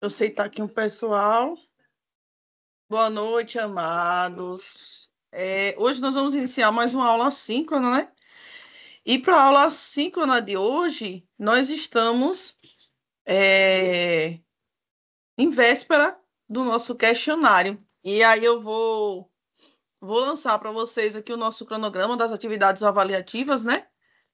Eu sei que está aqui um pessoal. Boa noite, amados. Hoje nós vamos iniciar mais uma aula síncrona, né? E para a aula síncrona de hoje, nós estamos em véspera do nosso questionário. E aí eu vou lançar para vocês aqui o nosso cronograma das atividades avaliativas, né?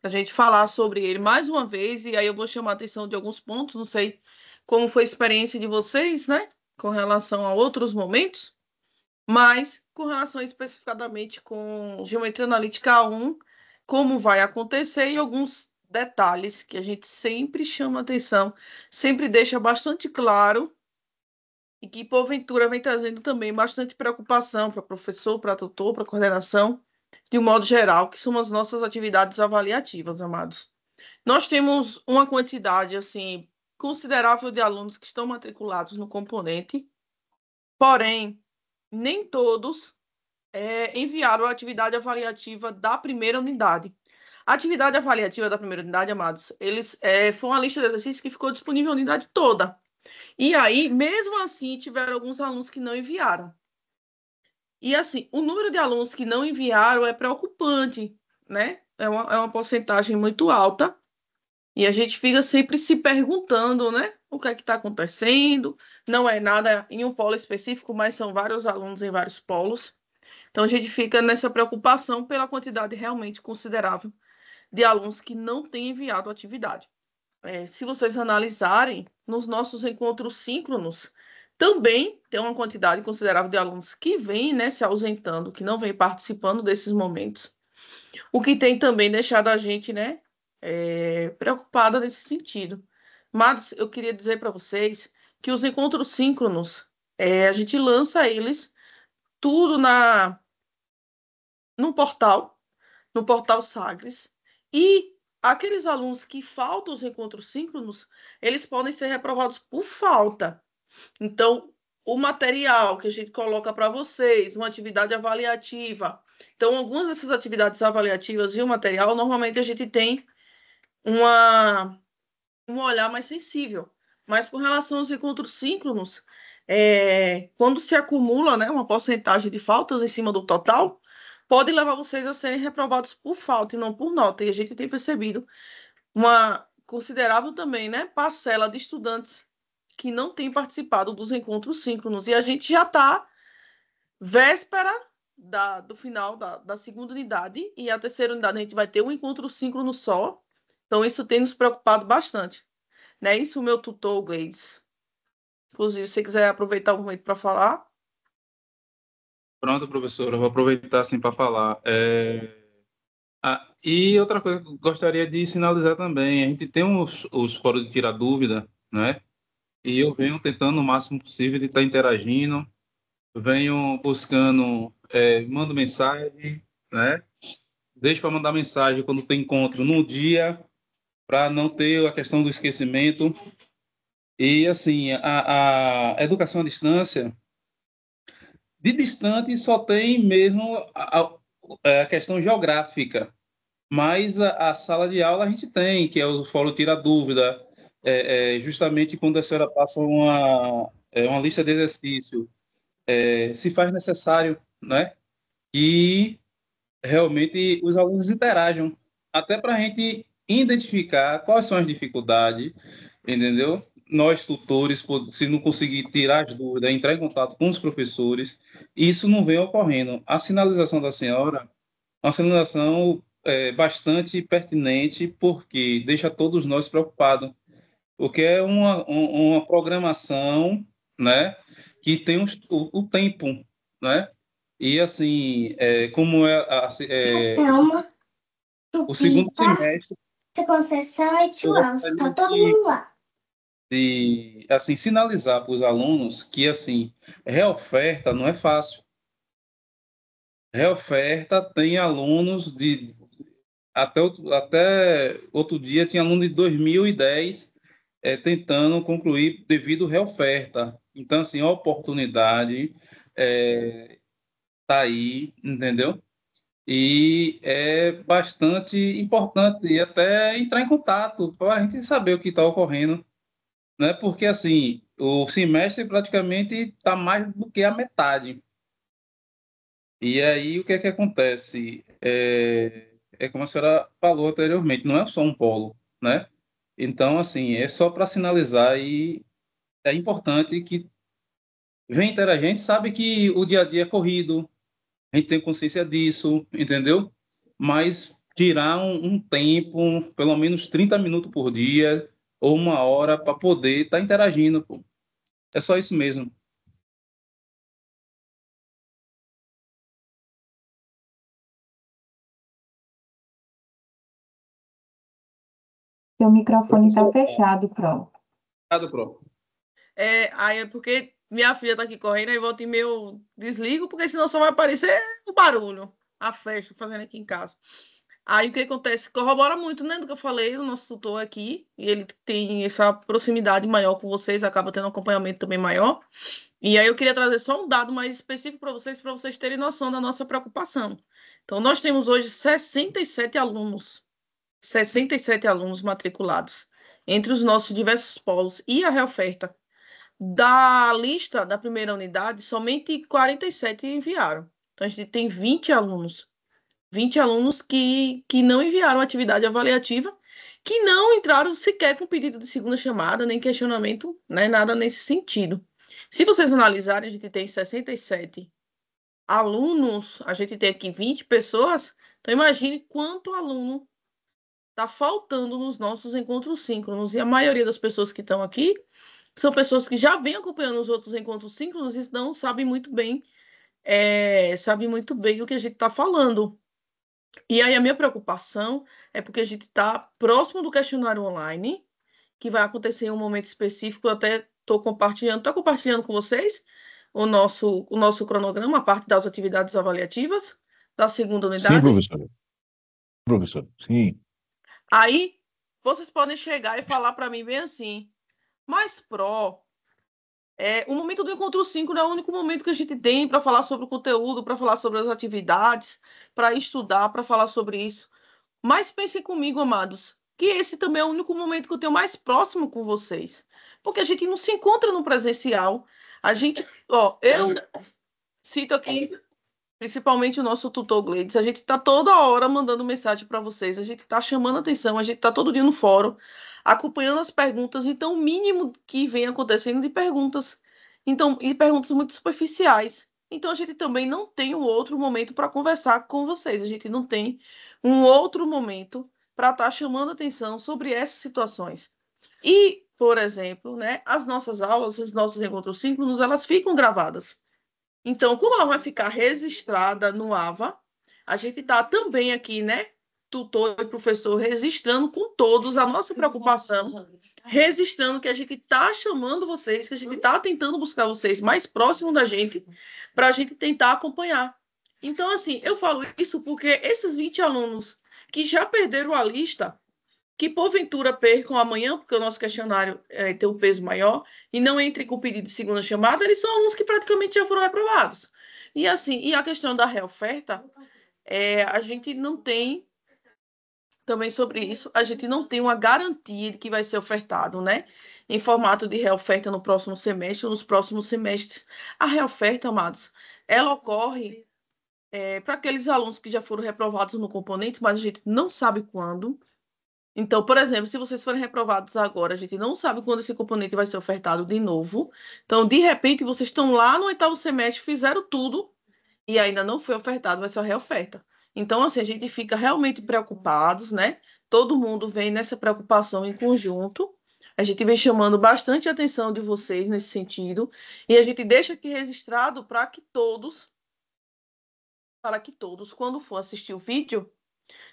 A gente falar sobre ele mais uma vez, e aí eu vou chamar a atenção de alguns pontos, não sei como foi a experiência de vocês, né? Com relação a outros momentos. Mas, com relação especificadamente com geometria analítica 1, como vai acontecer e alguns detalhes que a gente sempre chama atenção, sempre deixa bastante claro e que, porventura, vem trazendo também bastante preocupação para professor, para tutor, para coordenação, de um modo geral, que são as nossas atividades avaliativas, amados. Nós temos uma quantidade, assim, considerável de alunos que estão matriculados no componente, porém, nem todos enviaram a atividade avaliativa da primeira unidade. A atividade avaliativa da primeira unidade, amados, foi uma lista de exercícios que ficou disponível a unidade toda. E aí, mesmo assim, tiveram alguns alunos que não enviaram. E assim, o número de alunos que não enviaram é preocupante, né? É uma porcentagem muito alta. E a gente fica sempre se perguntando, né? O que é que está acontecendo? Não é nada em um polo específico, mas são vários alunos em vários polos. Então, a gente fica nessa preocupação pela quantidade realmente considerável de alunos que não têm enviado a atividade. Se vocês analisarem, nos nossos encontros síncronos, também tem uma quantidade considerável de alunos que vêm, né, se ausentando, que não vêm participando desses momentos. O que tem também deixado a gente, né, preocupada nesse sentido. Mas eu queria dizer para vocês que os encontros síncronos, a gente lança eles tudo no portal, no portal Sagres, e aqueles alunos que faltam os encontros síncronos, eles podem ser reprovados por falta. Então, o material que a gente coloca para vocês, uma atividade avaliativa. Então, algumas dessas atividades avaliativas e o material, normalmente a gente tem um olhar mais sensível. Mas com relação aos encontros síncronos, quando se acumula, né, uma porcentagem de faltas em cima do total, pode levar vocês a serem reprovados por falta e não por nota. E a gente tem percebido uma considerável também, né, parcela de estudantes que não têm participado dos encontros síncronos. E a gente já está véspera do final da segunda unidade, e a terceira unidade a gente vai ter um encontro síncrono só. Então, isso tem nos preocupado bastante. Não é isso, meu tutor, Gleides? Inclusive, se você quiser aproveitar o momento para falar. Pronto, professora, eu vou aproveitar assim para falar. E outra coisa que eu gostaria de sinalizar também, a gente tem os fóruns de tirar dúvida, né? E eu venho tentando o máximo possível de estar interagindo, venho buscando, mando mensagem, né? Deixo para mandar mensagem quando tem encontro no dia, para não ter a questão do esquecimento. E assim, a educação à distância, de distante só tem mesmo a questão geográfica, mas a sala de aula a gente tem, que é o fórum tira dúvida, justamente quando a senhora passa uma lista de exercício, se faz necessário, né, que realmente os alunos interajam, até para a gente identificar quais são as dificuldades, entendeu? Nós, tutores, se não conseguir tirar as dúvidas, entrar em contato com os professores, isso não vem ocorrendo. A sinalização da senhora é uma sinalização bastante pertinente, porque deixa todos nós preocupados, porque é uma programação, né, que tem o tempo, né? E assim, como o segundo semestre, Conceição e Tio Elcio, tá todo mundo lá. De assim sinalizar para os alunos que assim reoferta não é fácil. Reoferta tem alunos de até outro dia tinha aluno de 2010 tentando concluir devido reoferta. Então assim, a oportunidade tá aí, entendeu? E é bastante importante e até entrar em contato para a gente saber o que está ocorrendo, né? Porque, assim, o semestre praticamente está mais do que a metade. E aí, o que é que acontece? É como a senhora falou anteriormente, não é só um polo, né? Então, assim, é só para sinalizar e é importante que vem ter a gente, sabe que o dia a dia é corrido, a gente tem consciência disso, entendeu? Mas tirar um tempo, pelo menos 30 minutos por dia ou uma hora para poder estar interagindo, pô. É só isso mesmo. Seu microfone está Professor, fechado, Pro. obrigado, Pro. Aí é porque minha filha tá aqui correndo, aí volta e meia eu desligo, porque senão só vai aparecer o barulho, a festa fazendo aqui em casa. Aí o que acontece? Corrobora muito, né, do que eu falei, o nosso tutor aqui, e ele tem essa proximidade maior com vocês, acaba tendo um acompanhamento também maior. E aí eu queria trazer só um dado mais específico para vocês terem noção da nossa preocupação. Então, nós temos hoje 67 alunos matriculados entre os nossos diversos polos e a reoferta. Da lista da primeira unidade, somente 47 enviaram. Então, a gente tem 20 alunos que não enviaram atividade avaliativa, que não entraram sequer com pedido de segunda chamada, nem questionamento, né, nada nesse sentido. Se vocês analisarem, a gente tem 67 alunos, a gente tem aqui 20 pessoas, então imagine quanto aluno está faltando nos nossos encontros síncronos. E a maioria das pessoas que estão aqui são pessoas que já vêm acompanhando os outros encontros síncronos e não sabem muito bem, o que a gente está falando. E aí a minha preocupação é porque a gente está próximo do questionário online, que vai acontecer em um momento específico. Eu até estou compartilhando com vocês o nosso cronograma, a parte das atividades avaliativas da segunda Sim, unidade. professor. Professor, sim. Aí vocês podem chegar e falar para mim bem assim, mas, o momento do encontro 5 não é o único momento que a gente tem para falar sobre o conteúdo, para falar sobre as atividades, para estudar, para falar sobre isso. Mas pensem comigo, amados, que esse também é o único momento que eu tenho mais próximo com vocês. Porque a gente não se encontra no presencial. A gente, eu cito aqui principalmente o nosso tutor Gleides, a gente está toda hora mandando mensagem para vocês, a gente está chamando atenção, a gente está todo dia no fórum, acompanhando as perguntas, então o mínimo que vem acontecendo de perguntas, então, e perguntas muito superficiais. Então a gente também não tem um outro momento para conversar com vocês, a gente não tem um outro momento para estar chamando atenção sobre essas situações. E, por exemplo, né, as nossas aulas, os nossos encontros síncronos, elas ficam gravadas. Então, como ela vai ficar registrada no AVA, a gente está também aqui, né, tutor e professor, registrando com todos a nossa preocupação, registrando que a gente está chamando vocês, que a gente está tentando buscar vocês mais próximo da gente, para a gente tentar acompanhar. Então, assim, eu falo isso porque esses 20 alunos que já perderam a lista, que porventura percam amanhã, porque o nosso questionário tem um peso maior, e não entrem com pedido de segunda chamada, eles são alunos que praticamente já foram reprovados. E assim, e a questão da reoferta, a gente não tem, também sobre isso, a gente não tem uma garantia de que vai ser ofertado, né? Em formato de reoferta no próximo semestre ou nos próximos semestres. A reoferta, amados, ela ocorre para aqueles alunos que já foram reprovados no componente, mas a gente não sabe quando. Então, por exemplo, se vocês forem reprovados agora, a gente não sabe quando esse componente vai ser ofertado de novo. Então, de repente, vocês estão lá no oitavo semestre, fizeram tudo e ainda não foi ofertado, vai ser a reoferta. Então, assim, a gente fica realmente preocupados, né? Todo mundo vem nessa preocupação em conjunto. A gente vem chamando bastante a atenção de vocês nesse sentido. E a gente deixa aqui registrado para que todos, quando for assistir o vídeo,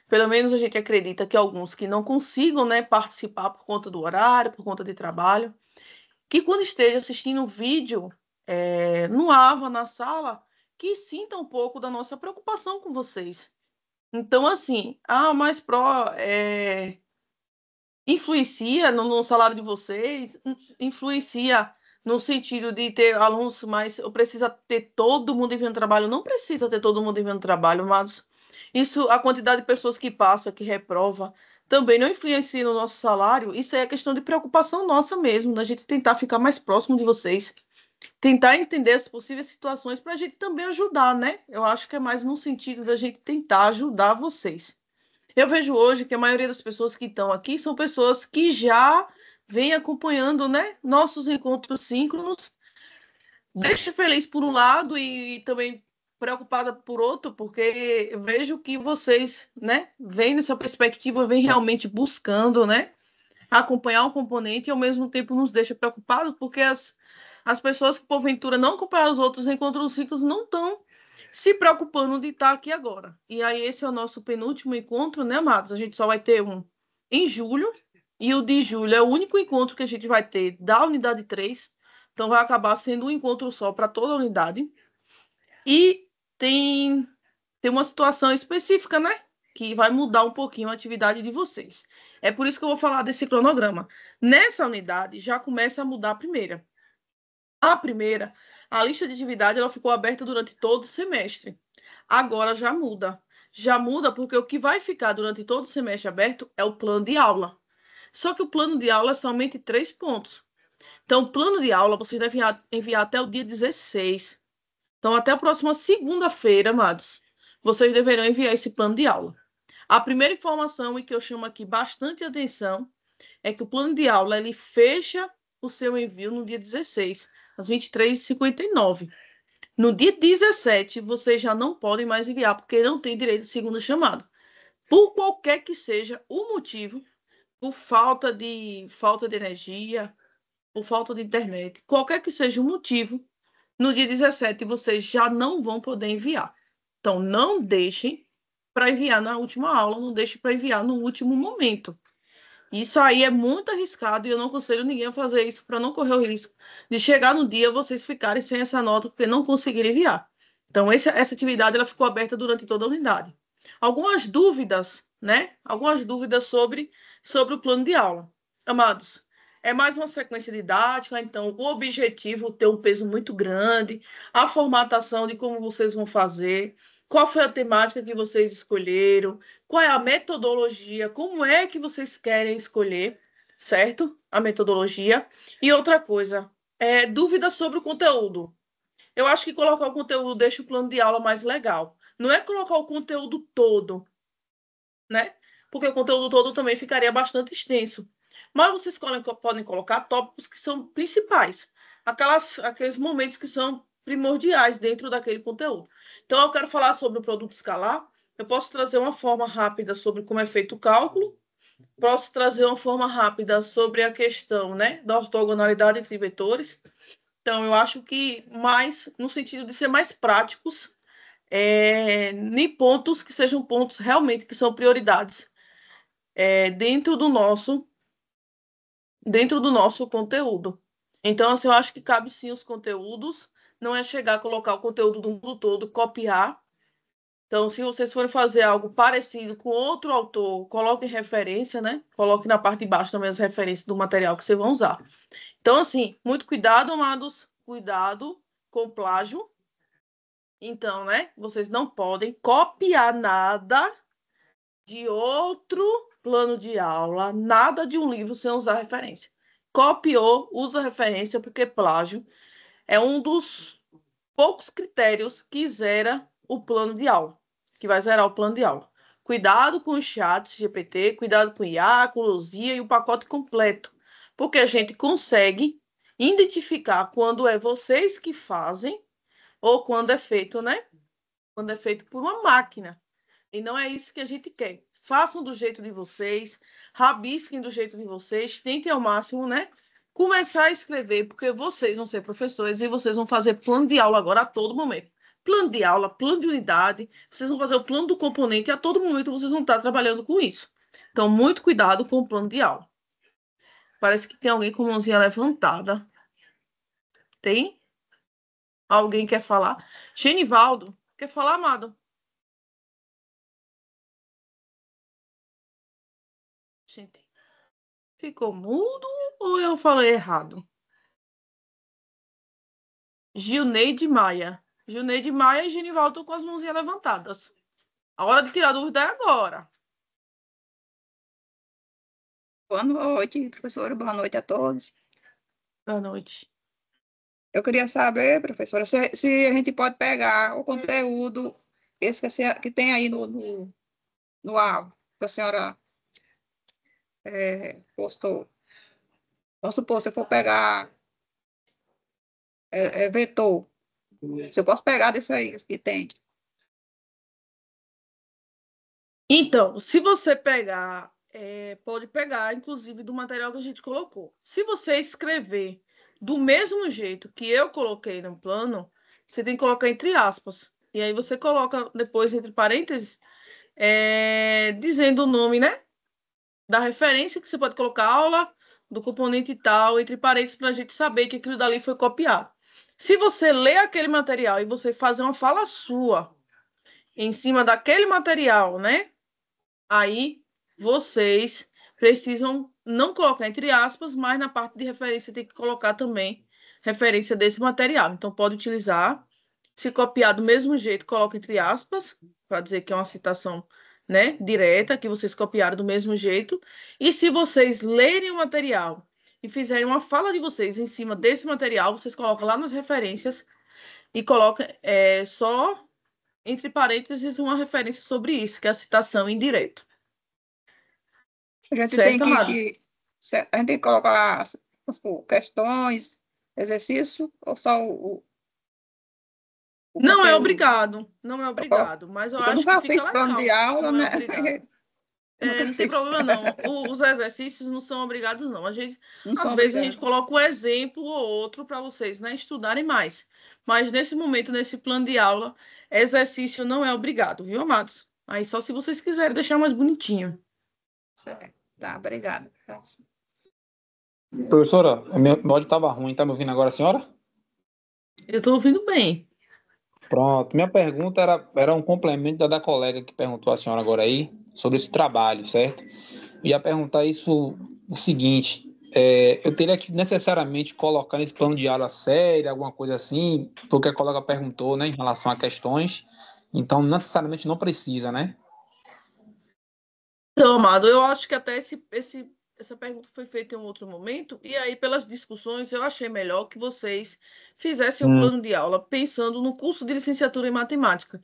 pelo menos a gente acredita que alguns que não consigam, né, participar por conta do horário, por conta de trabalho, que quando esteja assistindo o vídeo no AVA, na sala, que sinta um pouco da nossa preocupação com vocês. Então, assim, mais influencia no salário de vocês, influencia no sentido de ter alunos mais... Ou precisa ter todo mundo enviando trabalho? Não precisa ter todo mundo enviando trabalho, mas isso, a quantidade de pessoas que passa, que reprova, também não influencia no nosso salário, isso aí é questão de preocupação nossa mesmo, da gente tentar ficar mais próximo de vocês, tentar entender as possíveis situações para a gente também ajudar, né? Eu acho que é mais no sentido da gente tentar ajudar vocês. Eu vejo hoje que a maioria das pessoas que estão aqui são pessoas que já vêm acompanhando, né, nossos encontros síncronos. Deixo feliz por um lado e também preocupada por outro, porque vejo que vocês, né, vêm nessa perspectiva, vêm realmente buscando, né, acompanhar um componente e ao mesmo tempo nos deixa preocupados, porque as pessoas que porventura não acompanham os outros encontros ciclos não estão se preocupando de estar aqui agora. E aí esse é o nosso penúltimo encontro, né, amados? A gente só vai ter um em julho, e o de julho é o único encontro que a gente vai ter da unidade 3. Então vai acabar sendo um encontro só para toda a unidade. E tem uma situação específica, né? Que vai mudar um pouquinho a atividade de vocês. É por isso que eu vou falar desse cronograma. Nessa unidade, já começa a mudar a primeira. A primeira, a lista de atividade, ela ficou aberta durante todo o semestre. Agora já muda. Já muda porque o que vai ficar durante todo o semestre aberto é o plano de aula. Só que o plano de aula é somente 3 pontos. Então, o plano de aula vocês devem enviar até o dia 16. Então, até a próxima segunda-feira, amados, vocês deverão enviar esse plano de aula. A primeira informação, e que eu chamo aqui bastante atenção, é que o plano de aula ele fecha o seu envio no dia 16, às 23h59. No dia 17, vocês já não podem mais enviar, porque não tem direito de segunda chamada. Por qualquer que seja o motivo, por falta de energia, por falta de internet, qualquer que seja o motivo, no dia 17 vocês já não vão poder enviar. Então, não deixem para enviar na última aula, não deixem para enviar no último momento. Isso aí é muito arriscado e eu não aconselho ninguém a fazer isso para não correr o risco de chegar no dia vocês ficarem sem essa nota porque não conseguirem enviar. Então, essa atividade ela ficou aberta durante toda a unidade. Algumas dúvidas, né? Algumas dúvidas sobre o plano de aula. Amados, é mais uma sequência didática, então o objetivo ter um peso muito grande, a formatação de como vocês vão fazer, qual foi a temática que vocês escolheram, qual é a metodologia, como é que vocês querem escolher, certo? A metodologia. E outra coisa, dúvidas sobre o conteúdo. Eu acho que colocar o conteúdo deixa o plano de aula mais legal. Não é colocar o conteúdo todo, né? Porque o conteúdo todo também ficaria bastante extenso. Mas vocês podem colocar tópicos que são principais, aqueles momentos que são primordiais dentro daquele conteúdo. Então, eu quero falar sobre o produto escalar. Eu posso trazer uma forma rápida sobre como é feito o cálculo. Posso trazer uma forma rápida sobre a questão, né, da ortogonalidade entre vetores. Então, eu acho que mais no sentido de ser mais práticos, em pontos que sejam pontos realmente que são prioridades dentro do nosso conteúdo. Então, assim, eu acho que cabe sim os conteúdos, não é chegar a colocar o conteúdo do mundo todo, copiar. Então, se vocês forem fazer algo parecido com outro autor, coloquem referência, né? Coloquem na parte de baixo também as referências do material que vocês vão usar. Então, assim, muito cuidado, amados, cuidado com plágio. Então, né? Vocês não podem copiar nada de outro plano de aula, nada de um livro sem usar referência. Copiou, usa referência, porque plágio é um dos poucos critérios que zera o plano de aula, que vai zerar o plano de aula. Cuidado com os chats GPT, cuidado com o IA, com o Luzia e o pacote completo, porque a gente consegue identificar quando é vocês que fazem ou quando é feito, né? Quando é feito por uma máquina. E não é isso que a gente quer. Façam do jeito de vocês, rabisquem do jeito de vocês, tentem ao máximo, né? Começar a escrever, porque vocês vão ser professores e vocês vão fazer plano de aula agora a todo momento. Plano de aula, plano de unidade, vocês vão fazer o plano do componente e a todo momento vocês vão estar trabalhando com isso. Então, muito cuidado com o plano de aula. Parece que tem alguém com a mãozinha levantada. Tem? Alguém quer falar? Genivaldo, quer falar, amado? Gente, ficou mudo ou eu falei errado? Gilneide Maia. Gilneide Maia e Genivaldo estão com as mãozinhas levantadas. A hora de tirar dúvida é agora. Boa noite, professora. Boa noite a todos. Boa noite. Eu queria saber, professora, se a gente pode pegar o conteúdo esse que tem aí no áudio que a senhora postou. Vamos supor, se eu for pegar vetor, se eu posso pegar desse aí que tem. Então, se você pegar, pode pegar, inclusive, do material que a gente colocou. Se você escrever do mesmo jeito que eu coloquei no plano, você tem que colocar entre aspas. E aí você coloca depois, entre parênteses, dizendo o nome, né? Da referência, que você pode colocar aula do componente tal, entre parênteses, para a gente saber que aquilo dali foi copiado. Se você lê aquele material e você fazer uma fala sua em cima daquele material, né? Aí vocês precisam não colocar entre aspas, mas na parte de referência tem que colocar também referência desse material. Então, pode utilizar. Se copiar do mesmo jeito, coloca entre aspas, para dizer que é uma citação, né, direta, que vocês copiaram do mesmo jeito. E se vocês lerem o material e fizerem uma fala de vocês em cima desse material, vocês colocam lá nas referências e colocam só entre parênteses uma referência sobre isso, que é a citação indireta. A gente tem Certo, Amado? a gente tem que colocar, vamos supor, questões, exercício, ou só o Não é conteúdo? obrigado, não é obrigado, mas eu Porque eu acho que nunca fica fiz plano de legal. aula, Não é né? obrigado. Eu nunca Não tem fiz. problema, não. Os exercícios não são obrigados, não. Não sou Às vezes a gente obrigada. coloca um exemplo ou outro para vocês, né, estudarem mais. Mas nesse momento, nesse plano de aula, exercício não é obrigado, viu, amados? Aí só se vocês quiserem deixar mais bonitinho. Certo. Tá, obrigada. Professora, meu áudio estava ruim, tá me ouvindo agora, senhora? Eu estou ouvindo bem. Pronto, minha pergunta era um complemento da colega que perguntou a senhora agora aí sobre esse trabalho, certo? Ia perguntar isso o seguinte, eu teria que necessariamente colocar nesse plano de aula sério, alguma coisa assim, porque a colega perguntou, né, em relação a questões, então necessariamente não precisa, né? Então, amado, eu acho que até essa pergunta foi feita em um outro momento, e aí, pelas discussões, eu achei melhor que vocês fizessem o plano de aula pensando no curso de licenciatura em matemática,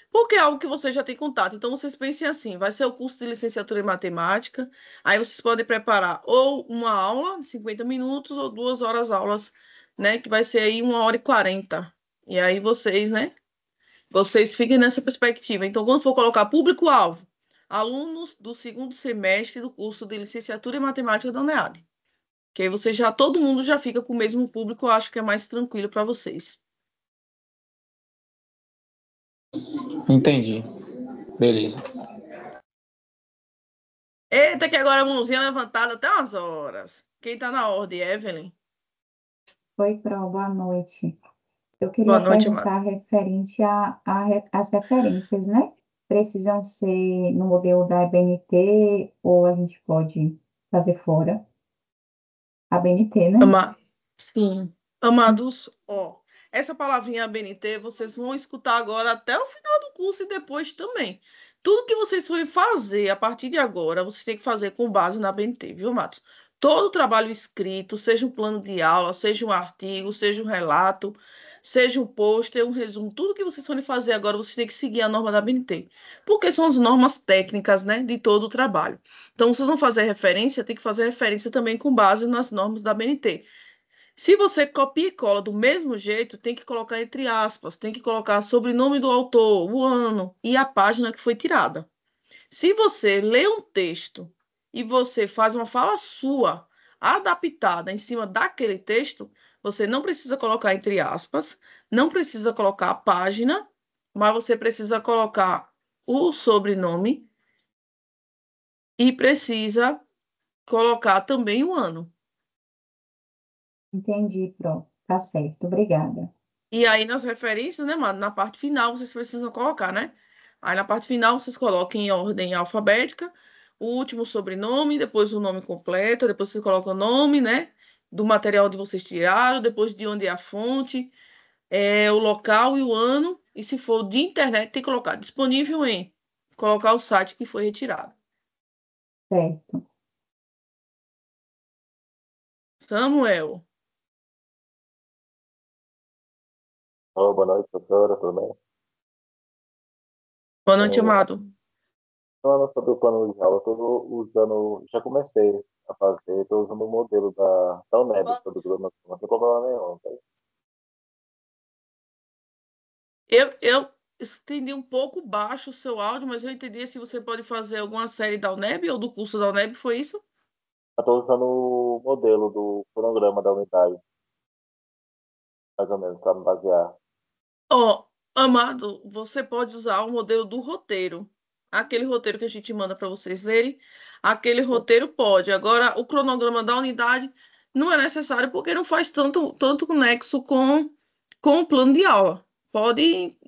porque é algo que vocês já têm contato. Então, vocês pensem assim: vai ser o curso de licenciatura em matemática, aí vocês podem preparar ou uma aula de 50 minutos ou 2 horas aulas, né, que vai ser aí 1 hora e 40. E aí vocês, né? Vocês fiquem nessa perspectiva. Então, quando for colocar público-alvo, alunos do segundo semestre do curso de licenciatura em matemática da UNEAD. Que aí todo mundo já fica com o mesmo público, eu acho que é mais tranquilo para vocês. Entendi. Beleza. Eita, que agora a mãozinha levantada até umas horas. Quem tá na ordem, Evelyn? Oi, Pro, boa noite. Eu Boa queria noite, Amado. perguntar referente às referências, né? Precisam ser no modelo da ABNT ou a gente pode fazer fora? ABNT, né? Sim. Amados, ó, essa palavrinha ABNT vocês vão escutar agora até o final do curso e depois também. Tudo que vocês forem fazer a partir de agora, vocês têm que fazer com base na ABNT, viu, Matos? Todo trabalho escrito, seja um plano de aula, seja um artigo, seja um relato, seja um pôster, um resumo, tudo que vocês forem fazer agora, vocês têm que seguir a norma da ABNT, porque são as normas técnicas, né, de todo o trabalho. Então, vocês vão fazer referência, tem que fazer referência também com base nas normas da ABNT. Se você copia e cola do mesmo jeito, tem que colocar entre aspas, tem que colocar sobrenome do autor, o ano e a página que foi tirada. Se você lê um texto e você faz uma fala sua adaptada em cima daquele texto, você não precisa colocar entre aspas, não precisa colocar a página, mas você precisa colocar o sobrenome e precisa colocar também o ano. Entendi, Pro. Tá certo, obrigada. E aí, nas referências, né, mano? Na parte final, vocês precisam colocar, né? Aí, na parte final, vocês colocam em ordem alfabética, o último sobrenome, depois o nome completo, depois vocês colocam o nome, né? Do material onde vocês tiraram, depois de onde é a fonte, o local e o ano. E se for de internet, tem que colocar disponível em. Colocar o site que foi retirado. Certo. Samuel. Boa noite, professora, tudo bem? Boa noite, amado. Falando sobre o plano de aula, estou usando, já comecei a fazer, estou usando o modelo da UNEB, sobre o cronograma, não tem problema nenhum, tá? Eu entendi um pouco baixo o seu áudio, mas eu entendi se você pode fazer alguma série da UNEB ou do curso da UNEB, foi isso? Estou usando o modelo do cronograma da unidade, mais ou menos, para me basear. Ó, amado, você pode usar o modelo do roteiro. Aquele roteiro que a gente manda para vocês lerem, aquele roteiro pode. Agora, o cronograma da unidade não é necessário porque não faz tanto nexo com o plano de aula. Pode,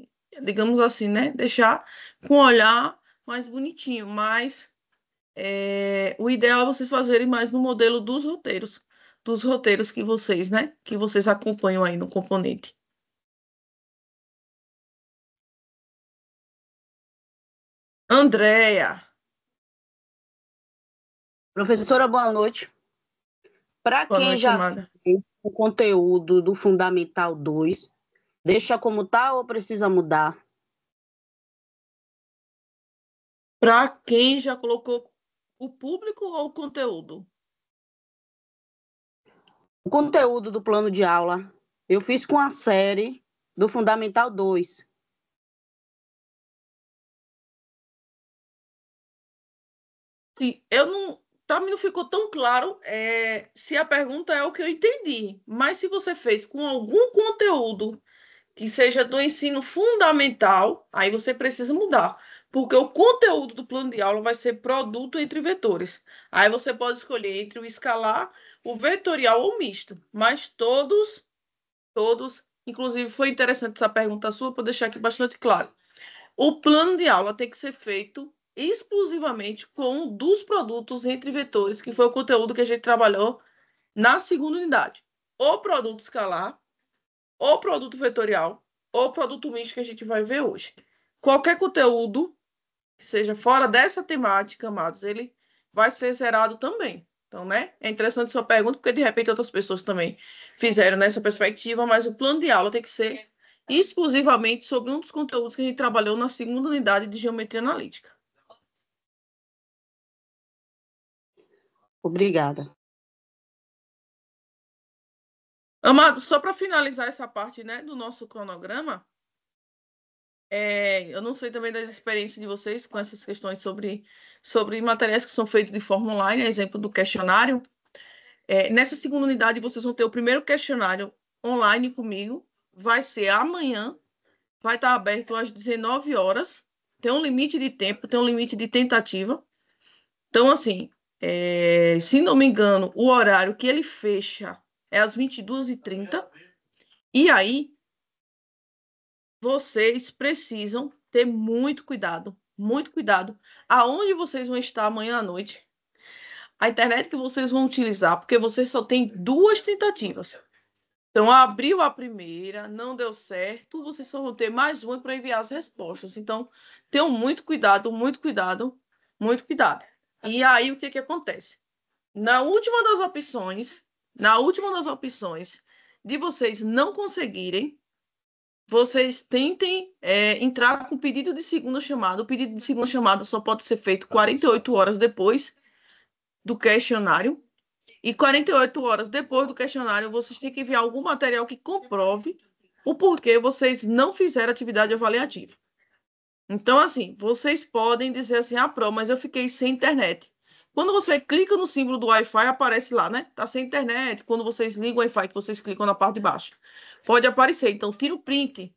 digamos assim, né, deixar com o olhar mais bonitinho, mas o ideal é vocês fazerem mais no modelo dos roteiros que vocês, né, que vocês acompanham aí no componente. Andréia. Professora, boa noite. Para Boa quem noite, já amada. fez o conteúdo do Fundamental 2, deixa como tá ou precisa mudar? Para quem já colocou o público ou o conteúdo? O conteúdo do plano de aula, eu fiz com a série do Fundamental 2. Sim, eu não, para mim não ficou tão claro se a pergunta é o que eu entendi, mas se você fez com algum conteúdo que seja do ensino fundamental, aí você precisa mudar, porque o conteúdo do plano de aula vai ser produto entre vetores. Aí você pode escolher entre o escalar, o vetorial ou misto, mas todos, inclusive foi interessante essa pergunta sua, para deixar aqui bastante claro. O plano de aula tem que ser feito exclusivamente com um dos produtos entre vetores, que foi o conteúdo que a gente trabalhou na segunda unidade. O produto escalar, o produto vetorial, ou produto misto que a gente vai ver hoje. Qualquer conteúdo que seja fora dessa temática, amados, ele vai ser zerado também. Então, né? É interessante sua pergunta, porque de repente outras pessoas também fizeram nessa perspectiva, mas o plano de aula tem que ser exclusivamente sobre um dos conteúdos que a gente trabalhou na segunda unidade de geometria analítica. Obrigada. Amado, só para finalizar essa parte, né, do nosso cronograma, eu não sei também das experiências de vocês com essas questões sobre materiais que são feitos de forma online, exemplo do questionário. Nessa segunda unidade, vocês vão ter o primeiro questionário online comigo, vai ser amanhã, vai estar aberto às 19 horas, tem um limite de tempo, tem um limite de tentativa. Então, assim, se não me engano, o horário que ele fecha é às 22h30, e aí vocês precisam ter muito cuidado aonde vocês vão estar amanhã à noite, a internet que vocês vão utilizar, porque vocês só têm 2 tentativas. Então, abriu a primeira, não deu certo, vocês só vão ter mais uma para enviar as respostas. Então, tenham muito cuidado, muito cuidado, muito cuidado. E aí, o que acontece? Na última das opções de vocês não conseguirem, vocês tentem entrar com pedido de segunda chamada. O pedido de segunda chamada só pode ser feito 48 horas depois do questionário. E 48 horas depois do questionário, vocês têm que enviar algum material que comprove o porquê vocês não fizeram atividade avaliativa. Então, assim, vocês podem dizer assim, Pro, mas eu fiquei sem internet. Quando você clica no símbolo do Wi-Fi, aparece lá, né? Tá sem internet. Quando vocês ligam o Wi-Fi, que vocês clicam na parte de baixo, pode aparecer. Então, tira o print.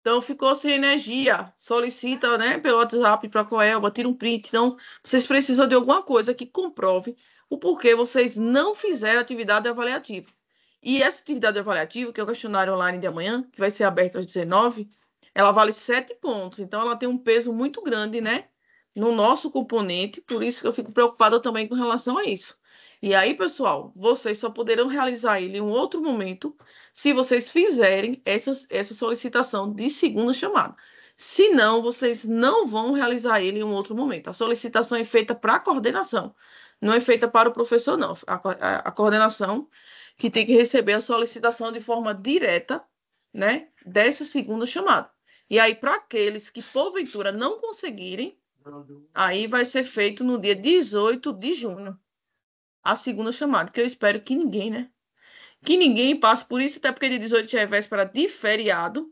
Então, ficou sem energia. Solicita, né, pelo WhatsApp para a Coelba, tira um print. Então, vocês precisam de alguma coisa que comprove o porquê vocês não fizeram atividade avaliativa. E essa atividade avaliativa, que é o questionário online de amanhã, que vai ser aberto às 19h, ela vale 7 pontos. Então, ela tem um peso muito grande, né, no nosso componente. Por isso que eu fico preocupada também com relação a isso. E aí, pessoal, vocês só poderão realizar ele em um outro momento se vocês fizerem essa solicitação de segunda chamada. Se não, vocês não vão realizar ele em um outro momento. A solicitação é feita para a coordenação, Não é feita para o professor, não. A coordenação que tem que receber a solicitação de forma direta, né, dessa segunda chamada. E aí, para aqueles que, porventura, não conseguirem, aí vai ser feito no dia 18 de junho, a segunda chamada, que eu espero que ninguém, né? Que ninguém passe por isso, até porque dia 18 já é véspera de feriado.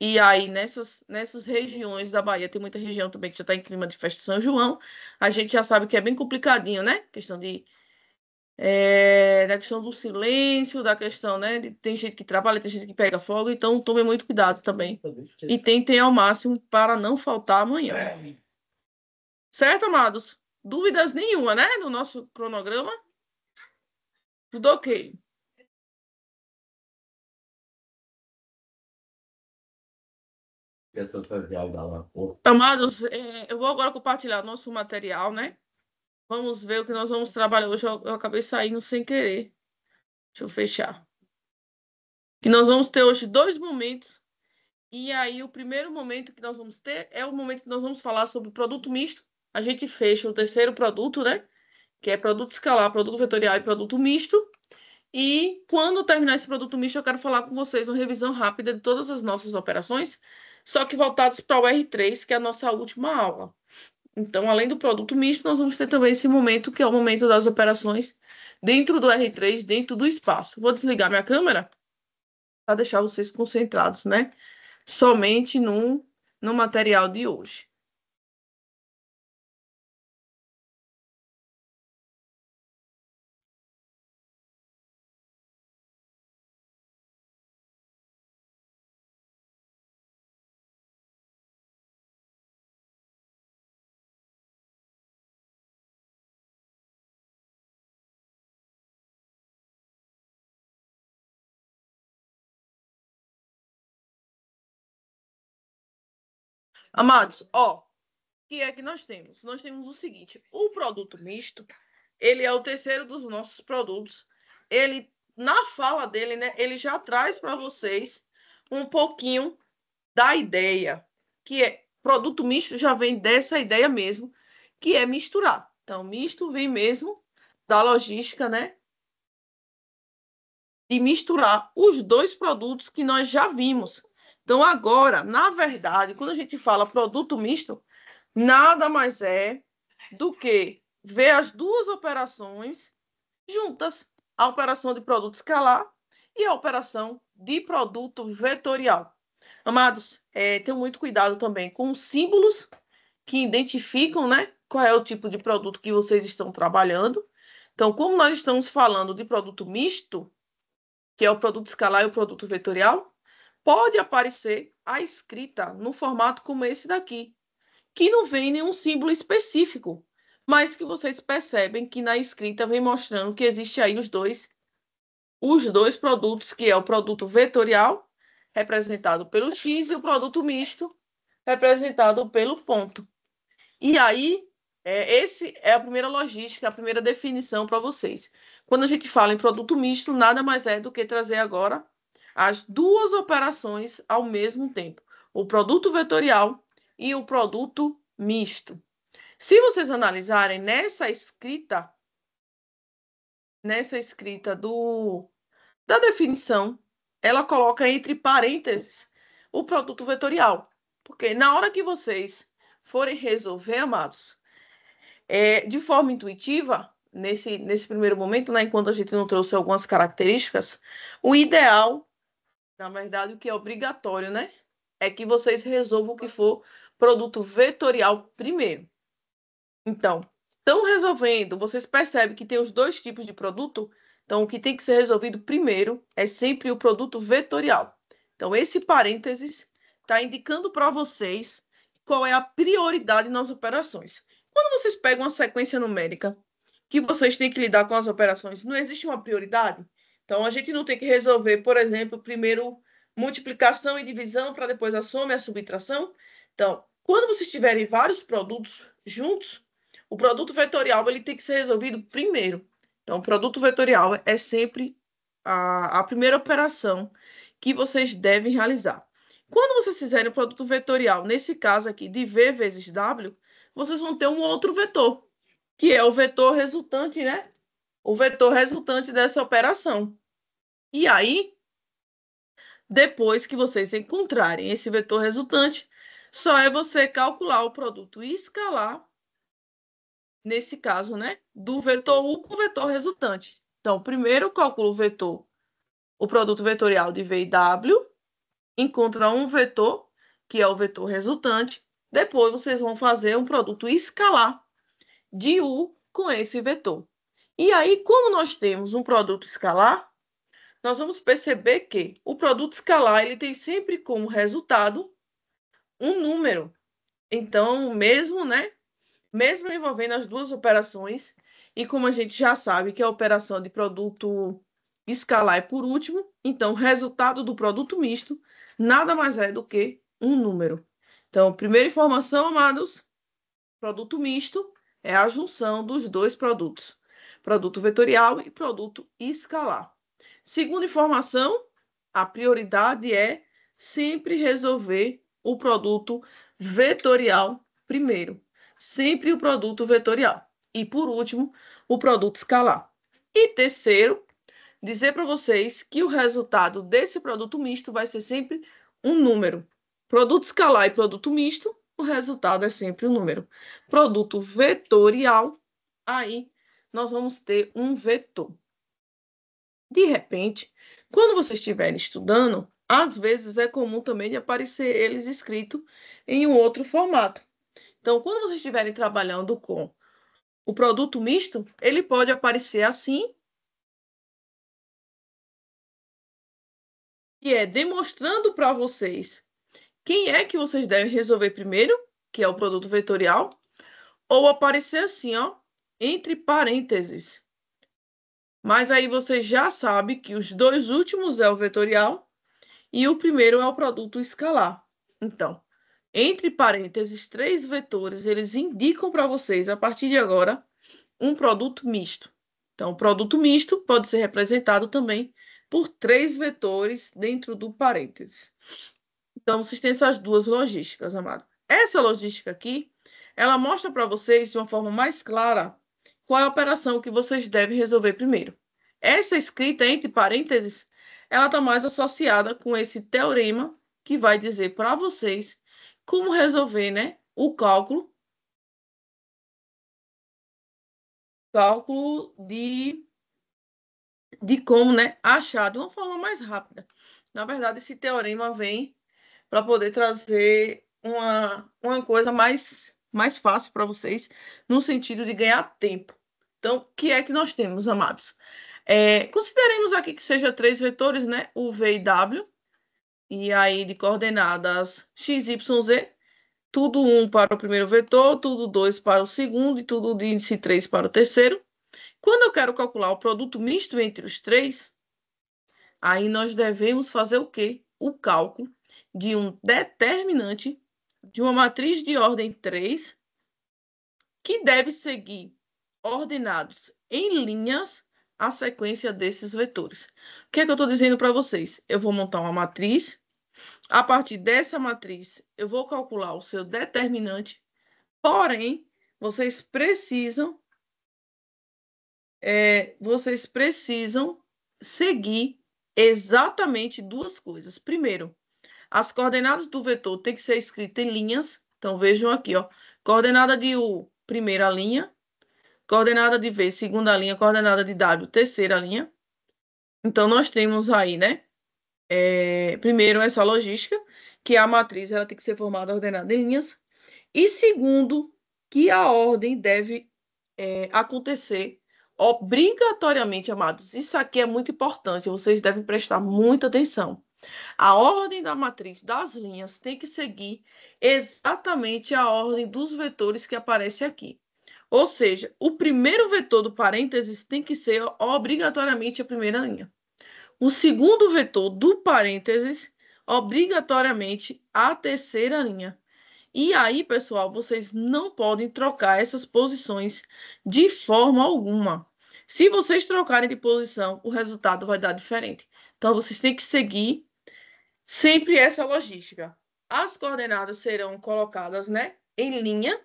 E aí, nessas regiões da Bahia, tem muita região também que já está em clima de festa de São João. A gente já sabe que é bem complicadinho, né? Questão da questão do silêncio, da questão, né? Tem gente que trabalha, tem gente que pega fogo, então tome muito cuidado também. E tentem ao máximo para não faltar amanhã. Certo, amados? Dúvidas nenhuma, né? No nosso cronograma? Tudo ok. Amados, eu vou agora compartilhar nosso material, né? Vamos ver o que nós vamos trabalhar hoje. Eu acabei saindo sem querer. Deixa eu fechar. Que nós vamos ter hoje 2 momentos. E aí, o primeiro momento que nós vamos ter é o momento que nós vamos falar sobre produto misto. A gente fecha o terceiro produto, né? Que é produto escalar, produto vetorial e produto misto. E quando terminar esse produto misto, eu quero falar com vocês uma revisão rápida de todas as nossas operações, só que voltadas para o R3, que é a nossa última aula. Então, além do produto misto, nós vamos ter também esse momento, que é o momento das operações dentro do R3, dentro do espaço. Vou desligar minha câmera para deixar vocês concentrados, né? Somente no material de hoje. Amados, ó, o que é que nós temos? Nós temos o seguinte, o produto misto, ele é o terceiro dos nossos produtos. Ele, na fala dele, né, ele já traz para vocês um pouquinho da ideia, que é produto misto já vem dessa ideia mesmo, que é misturar. Então, misto vem mesmo da logística, né, de misturar os 2 produtos que nós já vimos. Então, agora, na verdade, quando a gente fala produto misto, nada mais é do que ver as 2 operações juntas, a operação de produto escalar e a operação de produto vetorial. Amados, tenham muito cuidado também com os símbolos que identificam, né, qual é o tipo de produto que vocês estão trabalhando. Então, como nós estamos falando de produto misto, que é o produto escalar e o produto vetorial, pode aparecer a escrita no formato como esse daqui, que não vem nenhum símbolo específico, mas que vocês percebem que na escrita vem mostrando que existe aí os dois produtos, que é o produto vetorial, representado pelo X, e o produto misto, representado pelo ponto. E aí, esse é a primeira logística, a primeira definição para vocês. Quando a gente fala em produto misto, nada mais é do que trazer agora as 2 operações ao mesmo tempo, o produto vetorial e o produto misto. Se vocês analisarem nessa escrita da definição, ela coloca entre parênteses o produto vetorial. Porque na hora que vocês forem resolver, amados, de forma intuitiva, nesse primeiro momento, né, enquanto a gente não trouxe algumas características, o ideal, na verdade, o que é obrigatório, né, é que vocês resolvam o que for produto vetorial primeiro. Então, estão resolvendo, vocês percebem que tem os 2 tipos de produto. Então, o que tem que ser resolvido primeiro é sempre o produto vetorial. Então, esse parênteses está indicando para vocês qual é a prioridade nas operações. Quando vocês pegam uma sequência numérica que vocês têm que lidar com as operações, não existe uma prioridade. Então, a gente não tem que resolver, por exemplo, primeiro multiplicação e divisão, para depois a soma e a subtração. Então, quando vocês tiverem vários produtos juntos, o produto vetorial ele tem que ser resolvido primeiro. Então, o produto vetorial é sempre a primeira operação que vocês devem realizar. Quando vocês fizerem o produto vetorial, nesse caso aqui, de V vezes W, vocês vão ter um outro vetor. que é o vetor resultante, né? O vetor resultante dessa operação. E aí, depois que vocês encontrarem esse vetor resultante, só é você calcular o produto escalar, nesse caso, né, do vetor U com o vetor resultante. Então, primeiro calcula o vetor, o produto vetorial de V e W, encontra um vetor, que é o vetor resultante, depois vocês vão fazer um produto escalar de U com esse vetor. E aí, como nós temos um produto escalar, nós vamos perceber que o produto escalar ele tem sempre como resultado um número. Então, mesmo, né, mesmo envolvendo as duas operações, e como a gente já sabe que a operação de produto escalar é por último, então o resultado do produto misto nada mais é do que um número. Então, primeira informação, amados, produto misto é a junção dos dois produtos, produto vetorial e produto escalar. Segunda informação, a prioridade é sempre resolver o produto vetorial primeiro. Sempre o produto vetorial. E, por último, o produto escalar. E terceiro, dizer para vocês que o resultado desse produto misto vai ser sempre um número. Produto escalar e produto misto, o resultado é sempre um número. Produto vetorial, aí nós vamos ter um vetor. De repente, quando vocês estiverem estudando, às vezes é comum também de aparecer eles escritos em um outro formato. Então, quando vocês estiverem trabalhando com o produto misto, ele pode aparecer assim, que é demonstrando para vocês quem é que vocês devem resolver primeiro, que é o produto vetorial, ou aparecer assim, ó, entre parênteses. Mas aí você já sabe que os dois últimos é o vetorial e o primeiro é o produto escalar. Então, entre parênteses, 3 vetores, eles indicam para vocês, a partir de agora, um produto misto. Então, o produto misto pode ser representado também por 3 vetores dentro do parênteses. Então, vocês têm essas duas logísticas, amado. Essa logística aqui, ela mostra para vocês, de uma forma mais clara, qual é a operação que vocês devem resolver primeiro. Essa escrita entre parênteses, ela está mais associada com esse teorema que vai dizer para vocês como resolver, né, o cálculo de como, né, achar de uma forma mais rápida. Na verdade, esse teorema vem para poder trazer uma coisa mais fácil para vocês, no sentido de ganhar tempo. Então, o que é que nós temos, amados? Consideremos aqui que seja 3 vetores, né? O V e W, e aí de coordenadas x, y, z, tudo 1 para o primeiro vetor, tudo 2 para o segundo e tudo de índice 3 para o terceiro. Quando eu quero calcular o produto misto entre os 3, aí nós devemos fazer o quê? O cálculo de um determinante de uma matriz de ordem 3 que deve seguir ordenados em linhas a sequência desses vetores. O que é que eu estou dizendo para vocês? Eu vou montar uma matriz. A partir dessa matriz, eu vou calcular o seu determinante. Porém, vocês precisam seguir exatamente duas coisas. Primeiro, as coordenadas do vetor têm que ser escritas em linhas. Então, vejam aqui, ó. Coordenada de U, primeira linha. Coordenada de V, segunda linha. Coordenada de W, terceira linha. Então, nós temos aí, né? Primeiro, essa logística, que a matriz ela tem que ser formada ordenada em linhas. E segundo, que a ordem deve acontecer obrigatoriamente, amados. Isso aqui é muito importante, vocês devem prestar muita atenção. A ordem da matriz das linhas tem que seguir exatamente a ordem dos vetores que aparece aqui. Ou seja, o primeiro vetor do parênteses tem que ser obrigatoriamente a primeira linha. O segundo vetor do parênteses, obrigatoriamente a terceira linha. E aí, pessoal, vocês não podem trocar essas posições de forma alguma. Se vocês trocarem de posição, o resultado vai dar diferente. Então, vocês têm que seguir sempre essa logística. As coordenadas serão colocadas, né, em linha.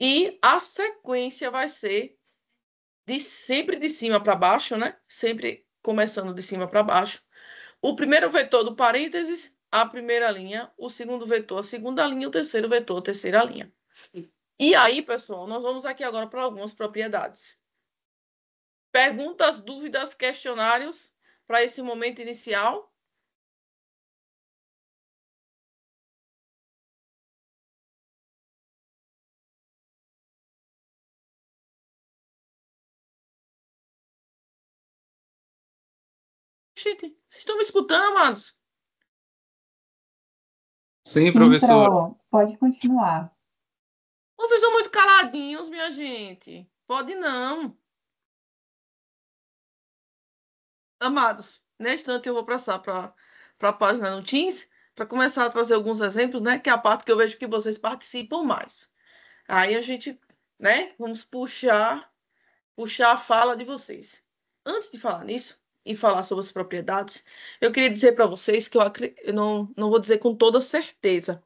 E a sequência vai ser sempre de cima para baixo, né? Sempre começando de cima para baixo. O primeiro vetor do parênteses, a primeira linha. O segundo vetor, a segunda linha. O terceiro vetor, a terceira linha. E aí, pessoal, nós vamos aqui agora para algumas propriedades. Perguntas, dúvidas, questionários para esse momento inicial? Gente, vocês estão me escutando, amados? Sim, Sim, professor. Pro, pode continuar. Vocês estão muito caladinhos, minha gente. Pode não. Amados, neste instante eu vou passar para a página no Teams para começar a trazer alguns exemplos, né? Que é a parte que eu vejo que vocês participam mais. Aí a gente, né? Vamos puxar a fala de vocês. Antes de falar nisso e falar sobre as propriedades, eu queria dizer para vocês que eu não vou dizer com toda certeza,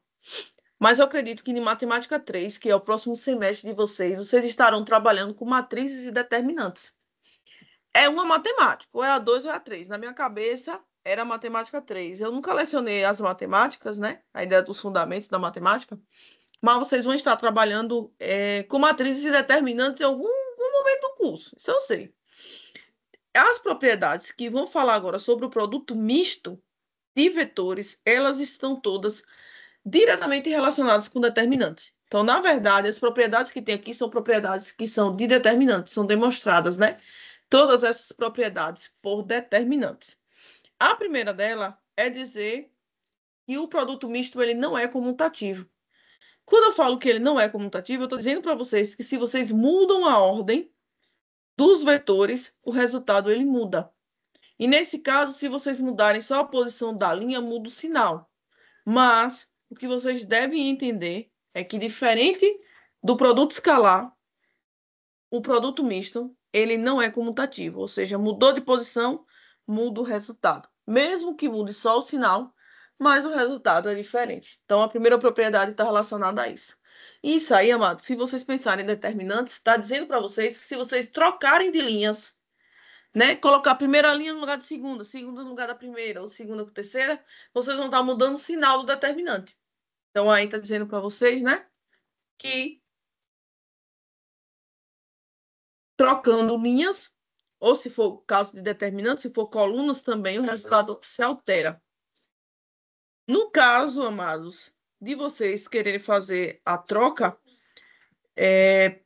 mas eu acredito que em Matemática 3, que é o próximo semestre de vocês estarão trabalhando com matrizes e determinantes. É uma matemática, ou é a 2 ou é a 3. Na minha cabeça, era a matemática 3. Eu nunca lecionei as matemáticas, né? A ideia dos fundamentos da matemática, mas vocês vão estar trabalhando com matrizes e determinantes em algum momento do curso. Isso eu sei. As propriedades que vão falar agora sobre o produto misto de vetores, elas estão todas diretamente relacionadas com determinantes. Então, na verdade, as propriedades que tem aqui são propriedades que são de determinantes, são demonstradas, né? Todas essas propriedades por determinantes. A primeira dela é dizer que o produto misto ele não é comutativo. Quando eu falo que ele não é comutativo, eu estou dizendo para vocês que se vocês mudam a ordem dos vetores, o resultado ele muda. E nesse caso, se vocês mudarem só a posição da linha, muda o sinal. Mas o que vocês devem entender é que, diferente do produto escalar, o produto misto ele não é comutativo, ou seja, mudou de posição, muda o resultado. Mesmo que mude só o sinal, mas o resultado é diferente. Então, a primeira propriedade está relacionada a isso. Isso aí, amados, se vocês pensarem em determinantes, está dizendo para vocês que se vocês trocarem de linhas, né, colocar a primeira linha no lugar de segunda, segunda no lugar da primeira, ou segunda com terceira, vocês vão estar mudando o sinal do determinante. Então, aí está dizendo para vocês, né, que trocando linhas, ou se for o caso de determinante, se for colunas também, o resultado se altera. No caso, amados, de vocês quererem fazer a troca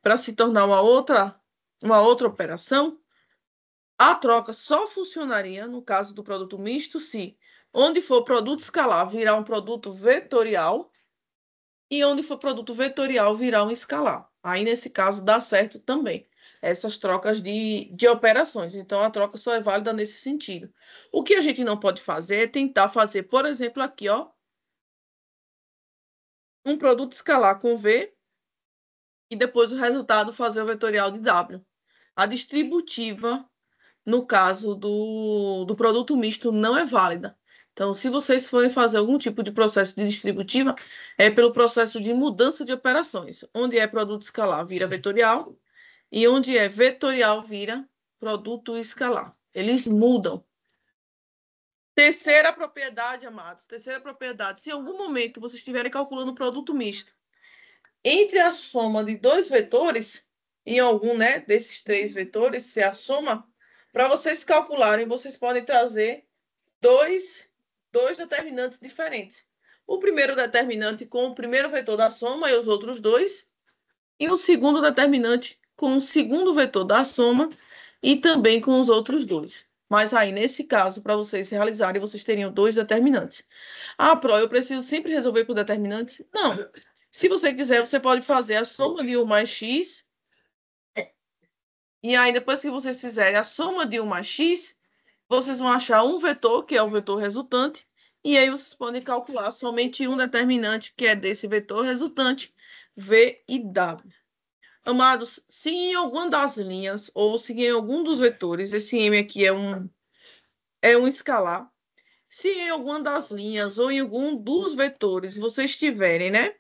para se tornar uma outra operação, a troca só funcionaria no caso do produto misto se onde for produto escalar virar um produto vetorial e onde for produto vetorial virar um escalar. Aí, nesse caso, dá certo também essas trocas de operações. Então, a troca só é válida nesse sentido. O que a gente não pode fazer é tentar fazer, por exemplo, aqui, ó, um produto escalar com V e depois o resultado fazer o vetorial de W. A distributiva, no caso do produto misto, não é válida. Então, se vocês forem fazer algum tipo de processo de distributiva, é pelo processo de mudança de operações. Onde é produto escalar, vira vetorial, e onde é vetorial, vira produto escalar. Eles mudam. Terceira propriedade, amados. Terceira propriedade. Se em algum momento vocês estiverem calculando o produto misto entre a soma de dois vetores, em algum, né, desses três vetores, se a soma, para vocês calcularem, vocês podem trazer dois determinantes diferentes. O primeiro determinante com o primeiro vetor da soma e os outros dois, e o segundo determinante com o segundo vetor da soma e também com os outros dois. Mas aí, nesse caso, para vocês realizarem, vocês teriam dois determinantes. Ah, Pro, eu preciso sempre resolver por determinantes? Não. Se você quiser, você pode fazer a soma de 1 mais x. E aí, depois que vocês fizerem a soma de 1 mais x, vocês vão achar um vetor, que é o vetor resultante, e aí vocês podem calcular somente um determinante, que é desse vetor resultante, V e W. Amados, se em alguma das linhas, ou se em algum dos vetores, esse M aqui é um escalar, se em alguma das linhas ou em algum dos vetores vocês tiverem, né,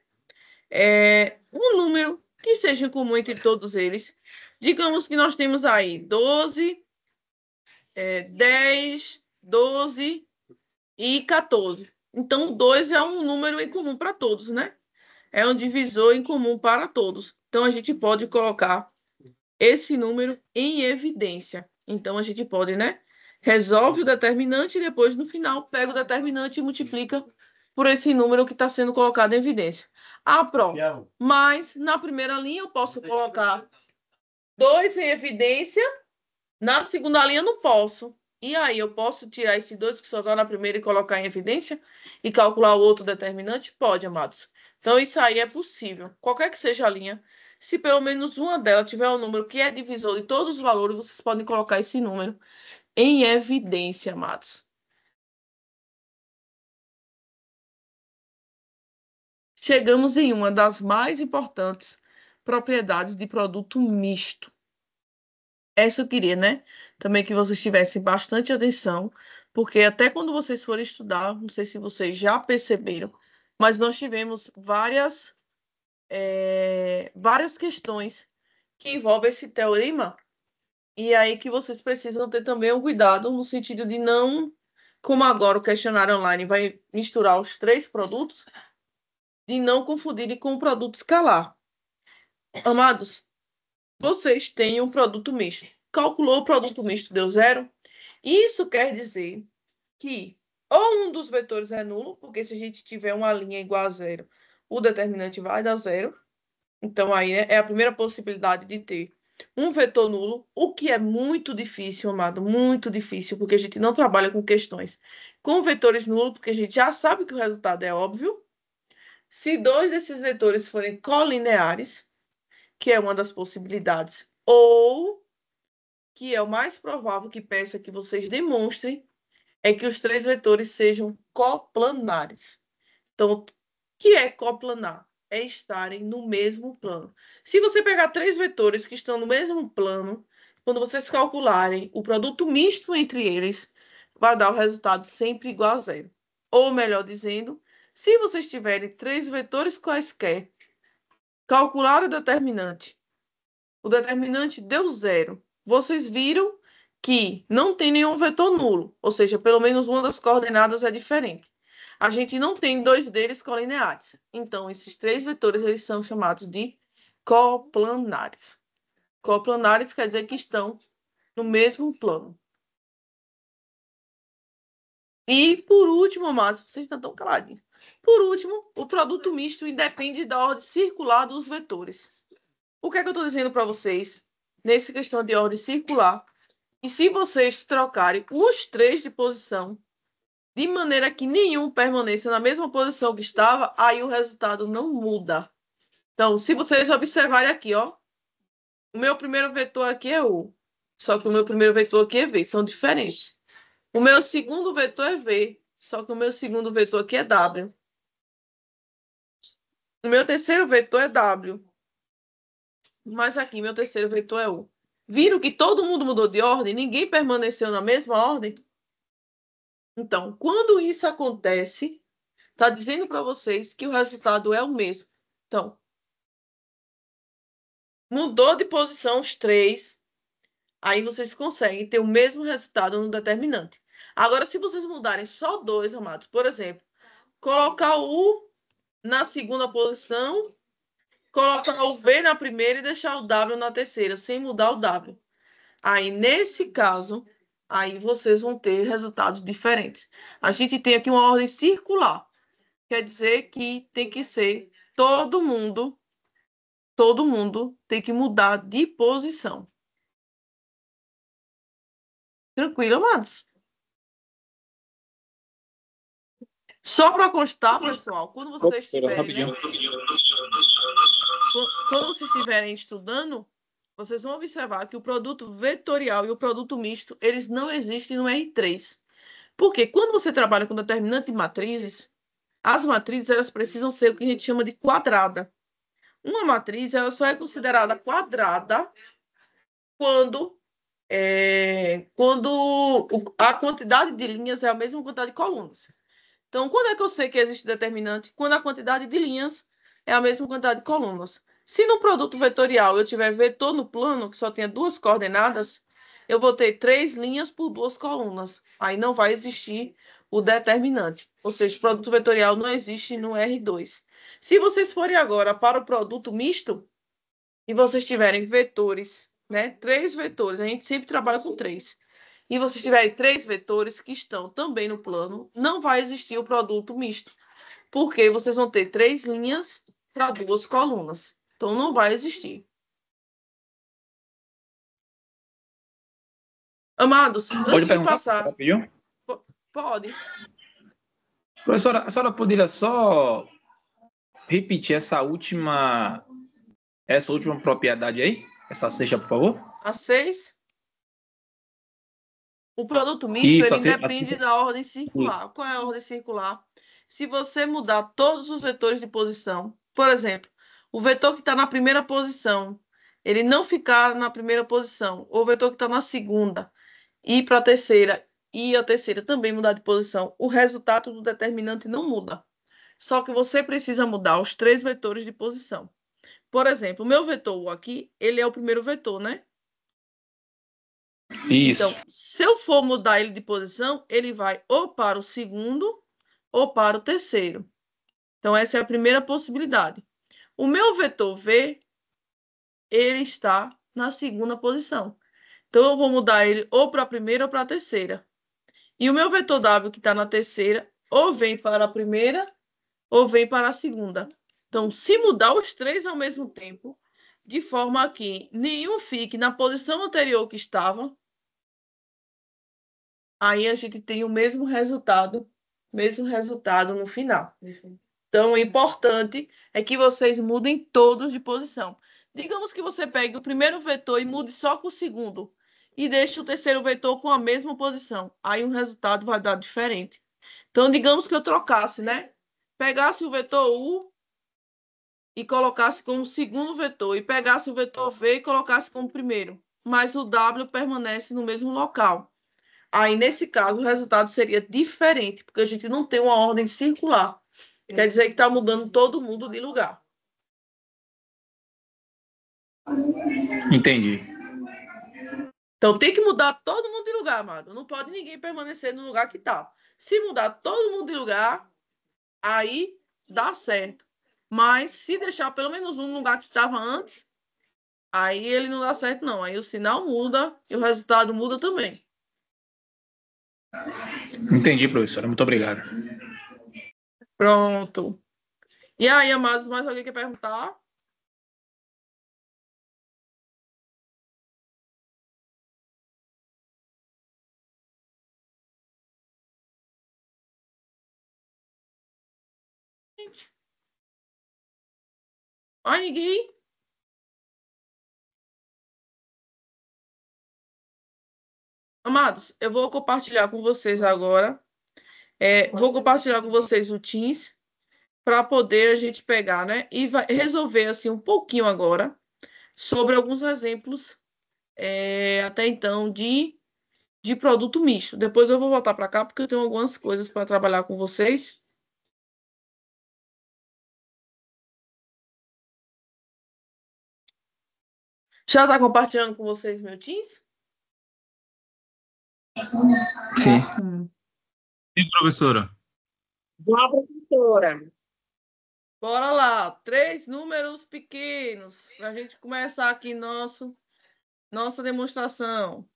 um número que seja em comum entre todos eles. Digamos que nós temos aí 12, 10, 12 e 14. Então, 2 é um número em comum para todos, né? É um divisor em comum para todos. Então, a gente pode colocar esse número em evidência. Então, a gente pode, né? Resolve o determinante e depois, no final, pega o determinante e multiplica por esse número que está sendo colocado em evidência. Mas, na primeira linha, eu posso colocar 2 em evidência, na segunda linha, não posso. E aí, eu posso tirar esse 2 que só está na primeira e colocar em evidência e calcular o outro determinante? Pode, amados. Então, isso aí é possível. Qualquer que seja a linha, se pelo menos uma delas tiver um número que é divisor de todos os valores, vocês podem colocar esse número em evidência, amados. Chegamos em uma das mais importantes propriedades de produto misto. Essa eu queria, né? Também que vocês tivessem bastante atenção, porque até quando vocês forem estudar, não sei se vocês já perceberam, mas nós tivemos várias questões que envolvem esse teorema, e aí que vocês precisam ter também um cuidado no sentido de não, como agora o questionário online vai misturar os 3 produtos, de não confundirem com o produto escalar. Amados, vocês têm um produto misto. Calculou o produto misto, deu 0. Isso quer dizer que ou um dos vetores é nulo, porque se a gente tiver uma linha igual a 0, o determinante vai dar 0. Então, aí é a primeira possibilidade de ter um vetor nulo, o que é muito difícil, amado, muito difícil, porque a gente não trabalha com questões com vetores nulos, porque a gente já sabe que o resultado é óbvio. Se 2 desses vetores forem colineares, que é uma das possibilidades, ou que é o mais provável que peça que vocês demonstrem, é que os 3 vetores sejam coplanares. Então, o que é coplanar? É estarem no mesmo plano. Se você pegar 3 vetores que estão no mesmo plano, quando vocês calcularem o produto misto entre eles, vai dar o resultado sempre igual a 0. Ou, melhor dizendo, se vocês tiverem 3 vetores quaisquer, calcular o determinante deu 0. Vocês viram que não tem nenhum vetor nulo, ou seja, pelo menos uma das coordenadas é diferente. A gente não tem 2 deles colineares. Então, esses 3 vetores eles são chamados de coplanares. Coplanares quer dizer que estão no mesmo plano. E, por último, mas vocês estão tão caladinhos. Por último, o produto misto independe da ordem circular dos vetores. O que é que eu estou dizendo para vocês nessa questão de ordem circular? E se vocês trocarem os 3 de posição, de maneira que nenhum permaneça na mesma posição que estava, aí o resultado não muda. Então, se vocês observarem aqui, ó, o meu primeiro vetor aqui é U, só que o meu primeiro vetor aqui é V, são diferentes. O meu segundo vetor é V, só que o meu segundo vetor aqui é W. O meu terceiro vetor é W, mas aqui meu terceiro vetor é U. Viram que todo mundo mudou de ordem? Ninguém permaneceu na mesma ordem? Então, quando isso acontece, está dizendo para vocês que o resultado é o mesmo. Então, mudou de posição os 3, aí vocês conseguem ter o mesmo resultado no determinante. Agora, se vocês mudarem só 2, amados, por exemplo, colocar o U na segunda posição, colocar o V na primeira e deixar o W na terceira, sem mudar o W. Aí, nesse caso, aí vocês vão ter resultados diferentes. A gente tem aqui uma ordem circular. Quer dizer que tem que ser todo mundo tem que mudar de posição. Tranquilo, amados? Só para constar, pessoal, quando vocês estiverem estudando, vocês vão observar que o produto vetorial e o produto misto, eles não existem no R3. Porque quando você trabalha com determinante de matrizes, as matrizes elas precisam ser o que a gente chama de quadrada. Uma matriz ela só é considerada quadrada quando a quantidade de linhas é a mesma quantidade de colunas. Então, quando é que eu sei que existe determinante? Quando a quantidade de linhas é a mesma quantidade de colunas. Se no produto vetorial eu tiver vetor no plano, que só tenha 2 coordenadas, eu vou ter 3 linhas por 2 colunas. Aí não vai existir o determinante. Ou seja, o produto vetorial não existe no R2. Se vocês forem agora para o produto misto, e vocês tiverem vetores, né? 3 vetores, a gente sempre trabalha com 3. E vocês tiverem 3 vetores que estão também no plano, não vai existir o produto misto. Porque vocês vão ter 3 linhas para 2 colunas. Então, não vai existir. Amados, Pode antes de perguntar? passar... Rapidinho? Pode. Professora, a senhora poderia só repetir essa última propriedade aí? Essa sexta, por favor? A 6. O produto misto, Isso, ele a sexta. independe da ordem circular. Qual é a ordem circular? Se você mudar todos os vetores de posição, por exemplo, o vetor que está na primeira posição, ele não ficar na primeira posição, ou o vetor que está na segunda, ir para a terceira, e a terceira também mudar de posição, o resultado do determinante não muda. Só que você precisa mudar os 3 vetores de posição. Por exemplo, o meu vetor U aqui, ele é o primeiro vetor, né? Isso. Então, se eu for mudar ele de posição, ele vai ou para o segundo ou para o terceiro. Então, essa é a primeira possibilidade. O meu vetor V, ele está na segunda posição. Então, eu vou mudar ele ou para a primeira ou para a terceira. E o meu vetor W, que está na terceira, ou vem para a primeira ou vem para a segunda. Então, se mudar os 3 ao mesmo tempo, de forma que nenhum fique na posição anterior que estava, aí a gente tem o mesmo resultado no final. Então, o importante é que vocês mudem todos de posição. Digamos que você pegue o primeiro vetor e mude só com o segundo, e deixe o terceiro vetor com a mesma posição. Aí o resultado vai dar diferente. Então, digamos que eu trocasse, né? Pegasse o vetor U e colocasse como segundo vetor, e pegasse o vetor V e colocasse como primeiro, mas o W permanece no mesmo local. Aí, nesse caso, o resultado seria diferente, porque a gente não tem uma ordem circular. Quer dizer que está mudando todo mundo de lugar. Entendi. Então, tem que mudar todo mundo de lugar, amado. Não pode ninguém permanecer no lugar que está. Se mudar todo mundo de lugar, aí dá certo. Mas se deixar pelo menos um no lugar que estava antes, aí ele não dá certo, não. Aí o sinal muda e o resultado muda também. Entendi, professora. Muito obrigado. Pronto. E aí, amados, mais alguém quer perguntar? Ai, ninguém? Amados, eu vou compartilhar com vocês agora. Vou compartilhar com vocês o Teams para poder a gente pegar, né? E vai resolver assim um pouquinho agora sobre alguns exemplos até então de produto misto. Depois eu vou voltar para cá porque eu tenho algumas coisas para trabalhar com vocês. Já está compartilhando com vocês meu Teams? Sim. Sim, professora. Já, professora. Bora lá, 3 números pequenos para a gente começar aqui nossa demonstração.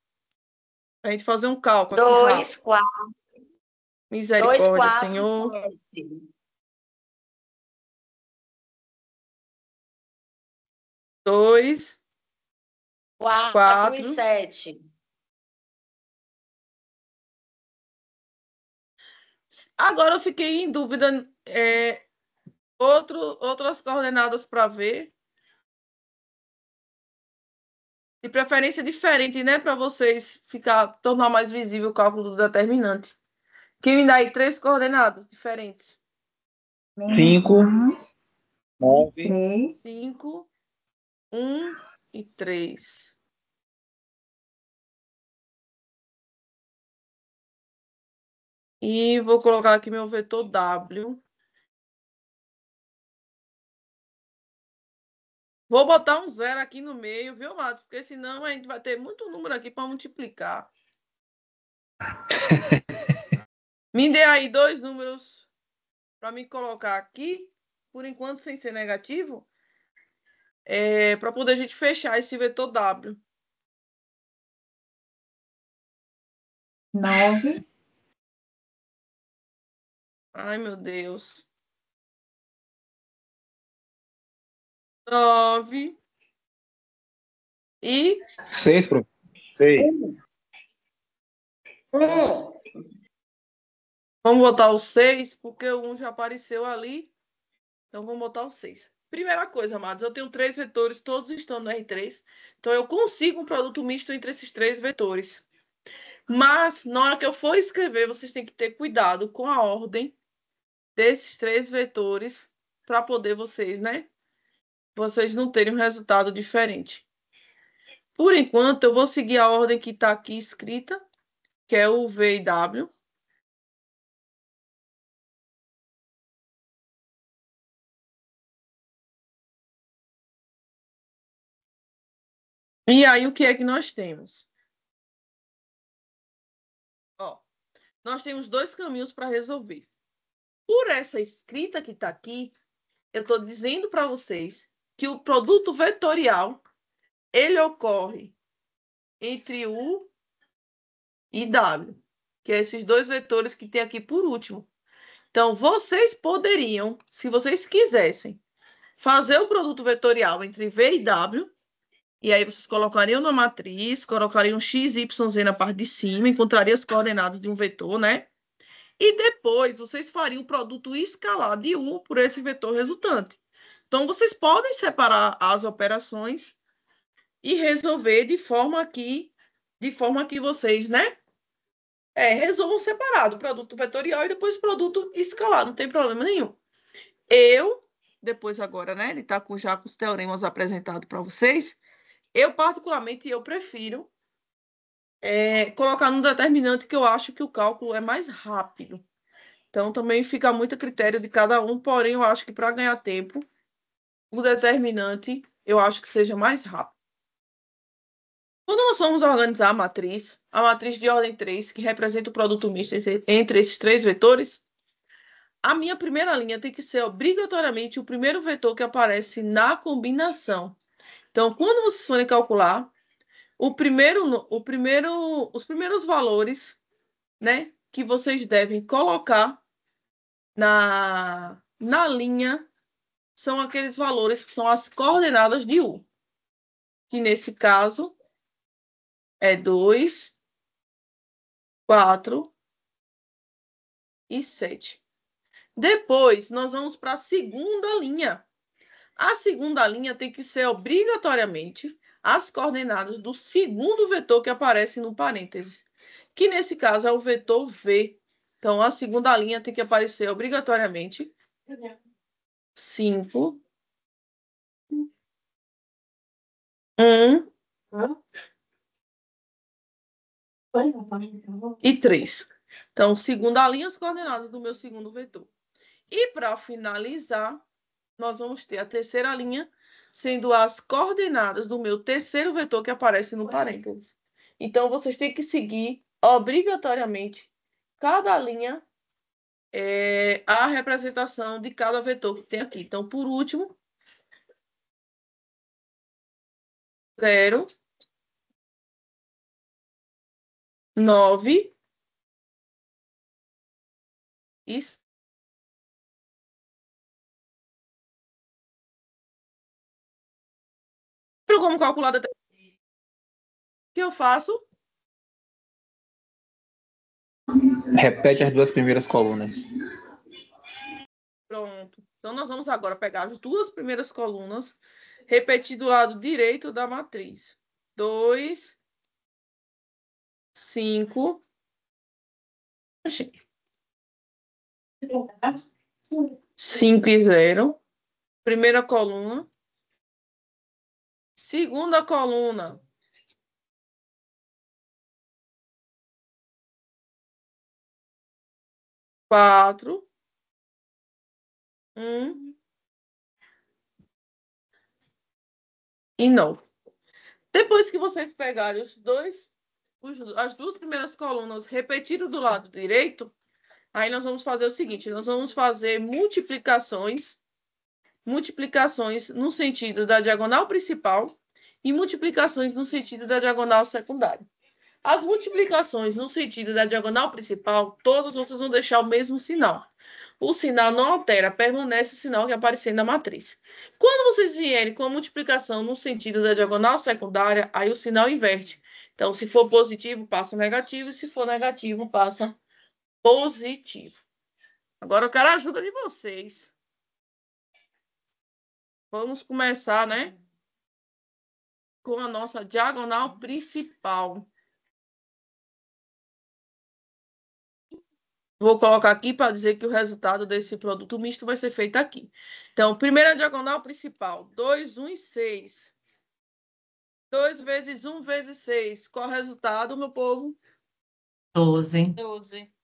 A gente fazer um cálculo aqui 2, rápido. 4. Misericórdia, 2, 4, Senhor. 7. 2, 4 e 4. 7. Agora eu fiquei em dúvida. Outras coordenadas para ver. De preferência diferente, né? Para vocês tornar mais visível o cálculo do determinante. Quem me dá aí 3 coordenadas diferentes? 5, 9. 3. 5, 1 e 3. E vou colocar aqui meu vetor W. Vou botar um 0 aqui no meio, viu, Matos? Porque senão a gente vai ter muito número aqui para multiplicar. Me dê aí 2 números para me colocar aqui, por enquanto sem ser negativo, para poder a gente fechar esse vetor W. 9, Ai, meu Deus. 9 e 6, professor. 6. vamos botar o 6, porque o 1 já apareceu ali. Então, vamos botar o 6. Primeira coisa, amados, eu tenho 3 vetores, todos estão no R3. Então, eu consigo um produto misto entre esses 3 vetores. Mas, na hora que eu for escrever, vocês têm que ter cuidado com a ordem desses 3 vetores para poder vocês, né? Vocês não terem um resultado diferente. Por enquanto, eu vou seguir a ordem que está aqui escrita, que é o V e W. E aí, o que é que nós temos? Ó, nós temos 2 caminhos para resolver. Por essa escrita que está aqui, eu estou dizendo para vocês que o produto vetorial, ele ocorre entre U e W, que é esses 2 vetores que tem aqui por último. Então, vocês poderiam, se vocês quisessem, fazer o produto vetorial entre V e W, e aí vocês colocariam na matriz, colocariam x, y, z na parte de cima, encontrariam as coordenadas de um vetor, né? E depois vocês fariam o produto escalar de U por esse vetor resultante. Então, vocês podem separar as operações e resolver de forma que vocês, né? Resolvam separado o produto vetorial e depois o produto escalar, não tem problema nenhum. Depois agora, né? Ele está já com os teoremas apresentados para vocês. Eu, particularmente, prefiro colocar no determinante que eu acho que o cálculo é mais rápido. Então, também fica muito a critério de cada um, porém, eu acho que para ganhar tempo, o determinante eu acho que seja mais rápido. Quando nós vamos organizar a matriz de ordem 3, que representa o produto misto entre esses 3 vetores, a minha primeira linha tem que ser obrigatoriamente o primeiro vetor que aparece na combinação. Então, quando vocês forem calcular, os primeiros valores, né, que vocês devem colocar na linha são aqueles valores que são as coordenadas de U, que nesse caso é 2, 4 e 7. Depois, nós vamos para a segunda linha. A segunda linha tem que ser obrigatoriamente as coordenadas do segundo vetor que aparece no parênteses, que nesse caso é o vetor V. Então, a segunda linha tem que aparecer obrigatoriamente 5, 1 e 3. Então, segunda linha, as coordenadas do meu segundo vetor. E, para finalizar, nós vamos ter a terceira linha, sendo as coordenadas do meu terceiro vetor que aparece no parênteses. Então, vocês têm que seguir obrigatoriamente cada linha a representação de cada vetor que tem aqui. Então, por último, 0, 9 e como calcular o que eu faço? Repete as 2 primeiras colunas. Pronto. Então, nós vamos agora pegar as 2 primeiras colunas, repetir do lado direito da matriz. 2, 5. 5 e 0. Primeira coluna. Segunda coluna. 4, 1 e 9. Depois que vocês pegarem as duas primeiras colunas repetidas do lado direito, aí nós vamos fazer o seguinte, nós vamos fazer multiplicações no sentido da diagonal principal e multiplicações no sentido da diagonal secundária. As multiplicações no sentido da diagonal principal, todas vocês vão deixar o mesmo sinal. O sinal não altera, permanece o sinal que aparecer na matriz. Quando vocês vierem com a multiplicação no sentido da diagonal secundária, aí o sinal inverte. Então, se for positivo, passa negativo, e se for negativo, passa positivo. Agora eu quero a ajuda de vocês. Vamos começar, né? Com a nossa diagonal principal. Vou colocar aqui para dizer que o resultado desse produto misto vai ser feito aqui. Então, primeira diagonal principal, 2, 1 e 6. 2 vezes 1 vezes 6. Qual o resultado, meu povo? 12. 12.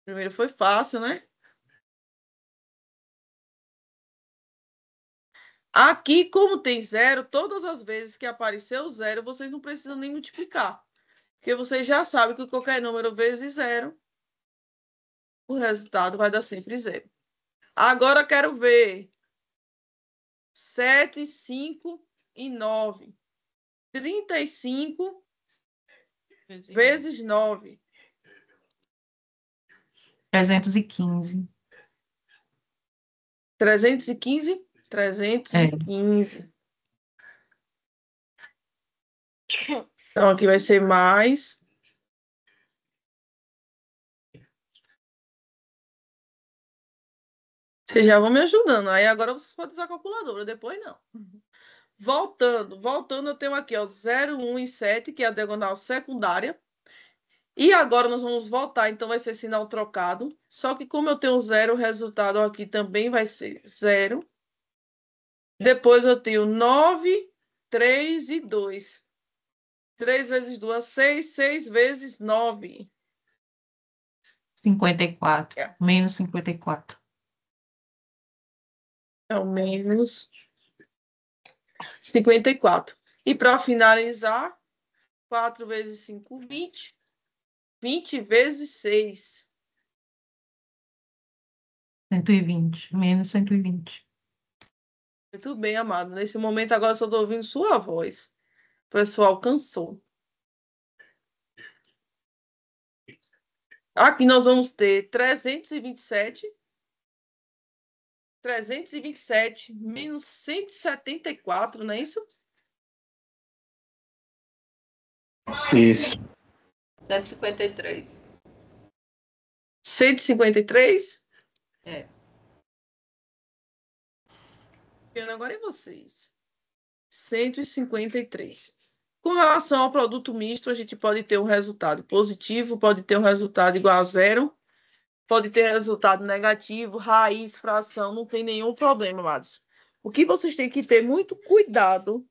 Primeiro foi fácil, né? Aqui, como tem zero, todas as vezes que apareceu zero, vocês não precisam nem multiplicar. Porque vocês já sabem que qualquer número vezes zero, o resultado vai dar sempre zero. Agora eu quero ver 7, 5 e 9. 35 vezes 9. 315. 315? 315. Então, aqui vai ser mais. Vocês já vão me ajudando. Aí agora vocês podem usar a calculadora, depois não. Voltando, eu tenho aqui, ó, 0, 1 e 7, que é a diagonal secundária. E agora nós vamos voltar, então vai ser sinal trocado. Só que como eu tenho zero, o resultado aqui também vai ser zero. Depois eu tenho 9, 3 e 2. 3 vezes 2, 6. 6 vezes 9. 54. Menos 54. Então, menos 54. E para finalizar, 4 vezes 5, 20. 20 vezes 6. 120. Menos 120. Muito bem, amado. Nesse momento, agora eu só estou ouvindo sua voz. O pessoal cansou. Aqui nós vamos ter 327. 327 menos 174, não é isso? Isso. 153. 153? É. Vendo agora em vocês. 153. Com relação ao produto misto, a gente pode ter um resultado positivo, pode ter um resultado igual a zero, pode ter resultado negativo, raiz, fração, não tem nenhum problema, amados. O que vocês têm que ter muito cuidado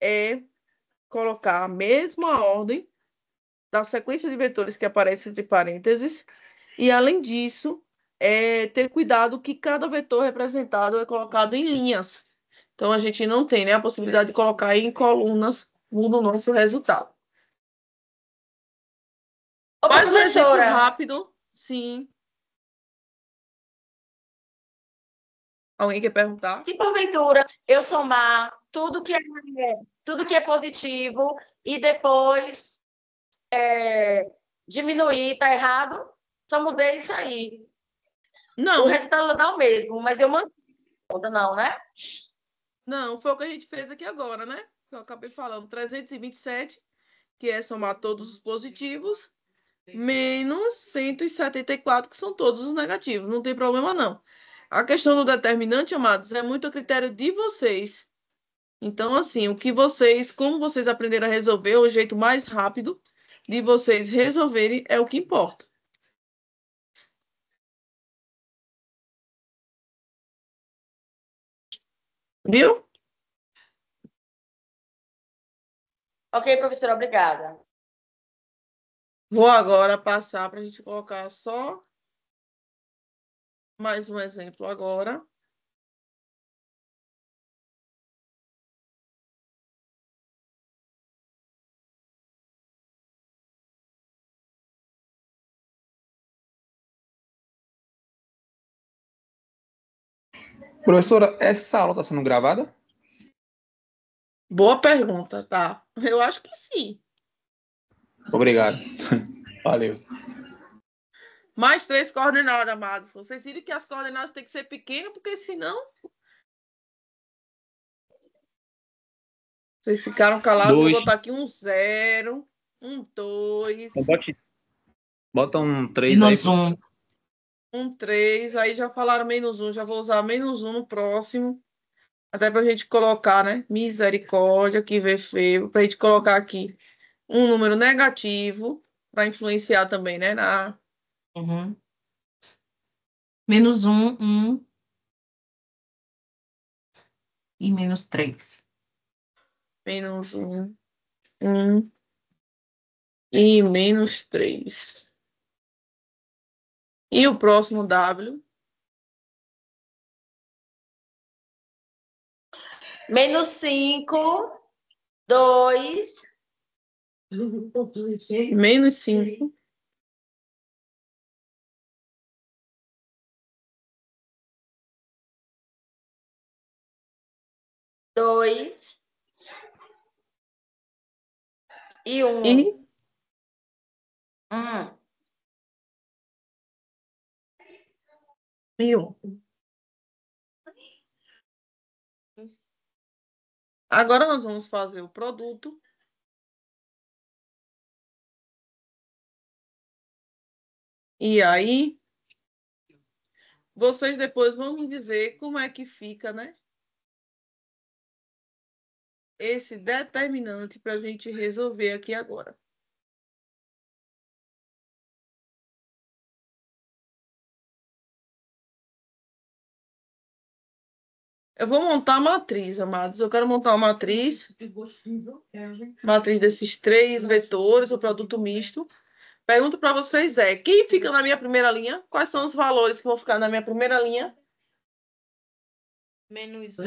é colocar a mesma ordem da sequência de vetores que aparece entre parênteses e, além disso, ter cuidado que cada vetor representado é colocado em linhas. Então, a gente não tem, né, a possibilidade de colocar em colunas no nosso resultado. Ô, Mais um exemplo professora, rápido. Sim. Alguém quer perguntar? se porventura eu somar tudo que é positivo e depois diminuir, tá errado? Só mudei isso aí. O Não, resultado dá o mesmo, mas eu mantive a conta, não, né? não, foi o que a gente fez aqui agora, né? Eu acabei falando 327, que é somar todos os positivos, menos 174, que são todos os negativos. Não tem problema, não. A questão do determinante, amados, é muito a critério de vocês. Então, assim, como vocês aprenderam a resolver, o jeito mais rápido de vocês resolverem é o que importa. Viu? Ok, professora, obrigada. Vou agora passar para a gente colocar só mais um exemplo agora. Professora, essa aula está sendo gravada? Boa pergunta, tá? Eu acho que sim. Obrigado. Valeu. Mais 3 coordenadas, amados. Vocês viram que as coordenadas têm que ser pequenas, porque senão vocês ficaram calados. Vou 2. botar aqui um 0, um 2, Bota um 3 aí. Menos 1. um 3. Aí já falaram menos 1. Já vou usar menos 1 no próximo. Até pra gente colocar, né? Misericórdia, que vê feio. Pra gente colocar aqui um número negativo. Pra influenciar também, né? Uhum. Menos 1, 1. E menos 3. Menos 1, 1. E menos 3. E o próximo W? Menos 5, 2, Menos 5. 2 e 1. E 1. e 1. Agora nós vamos fazer o produto. E aí, vocês depois vão me dizer como é que fica, né? Esse determinante para a gente resolver aqui agora. Eu vou montar a matriz, amados. Eu quero montar uma matriz. Matriz desses 3 vetores, o produto misto. Pergunto para vocês quem fica na minha primeira linha? Quais são os valores que vão ficar na minha primeira linha? Menos 1.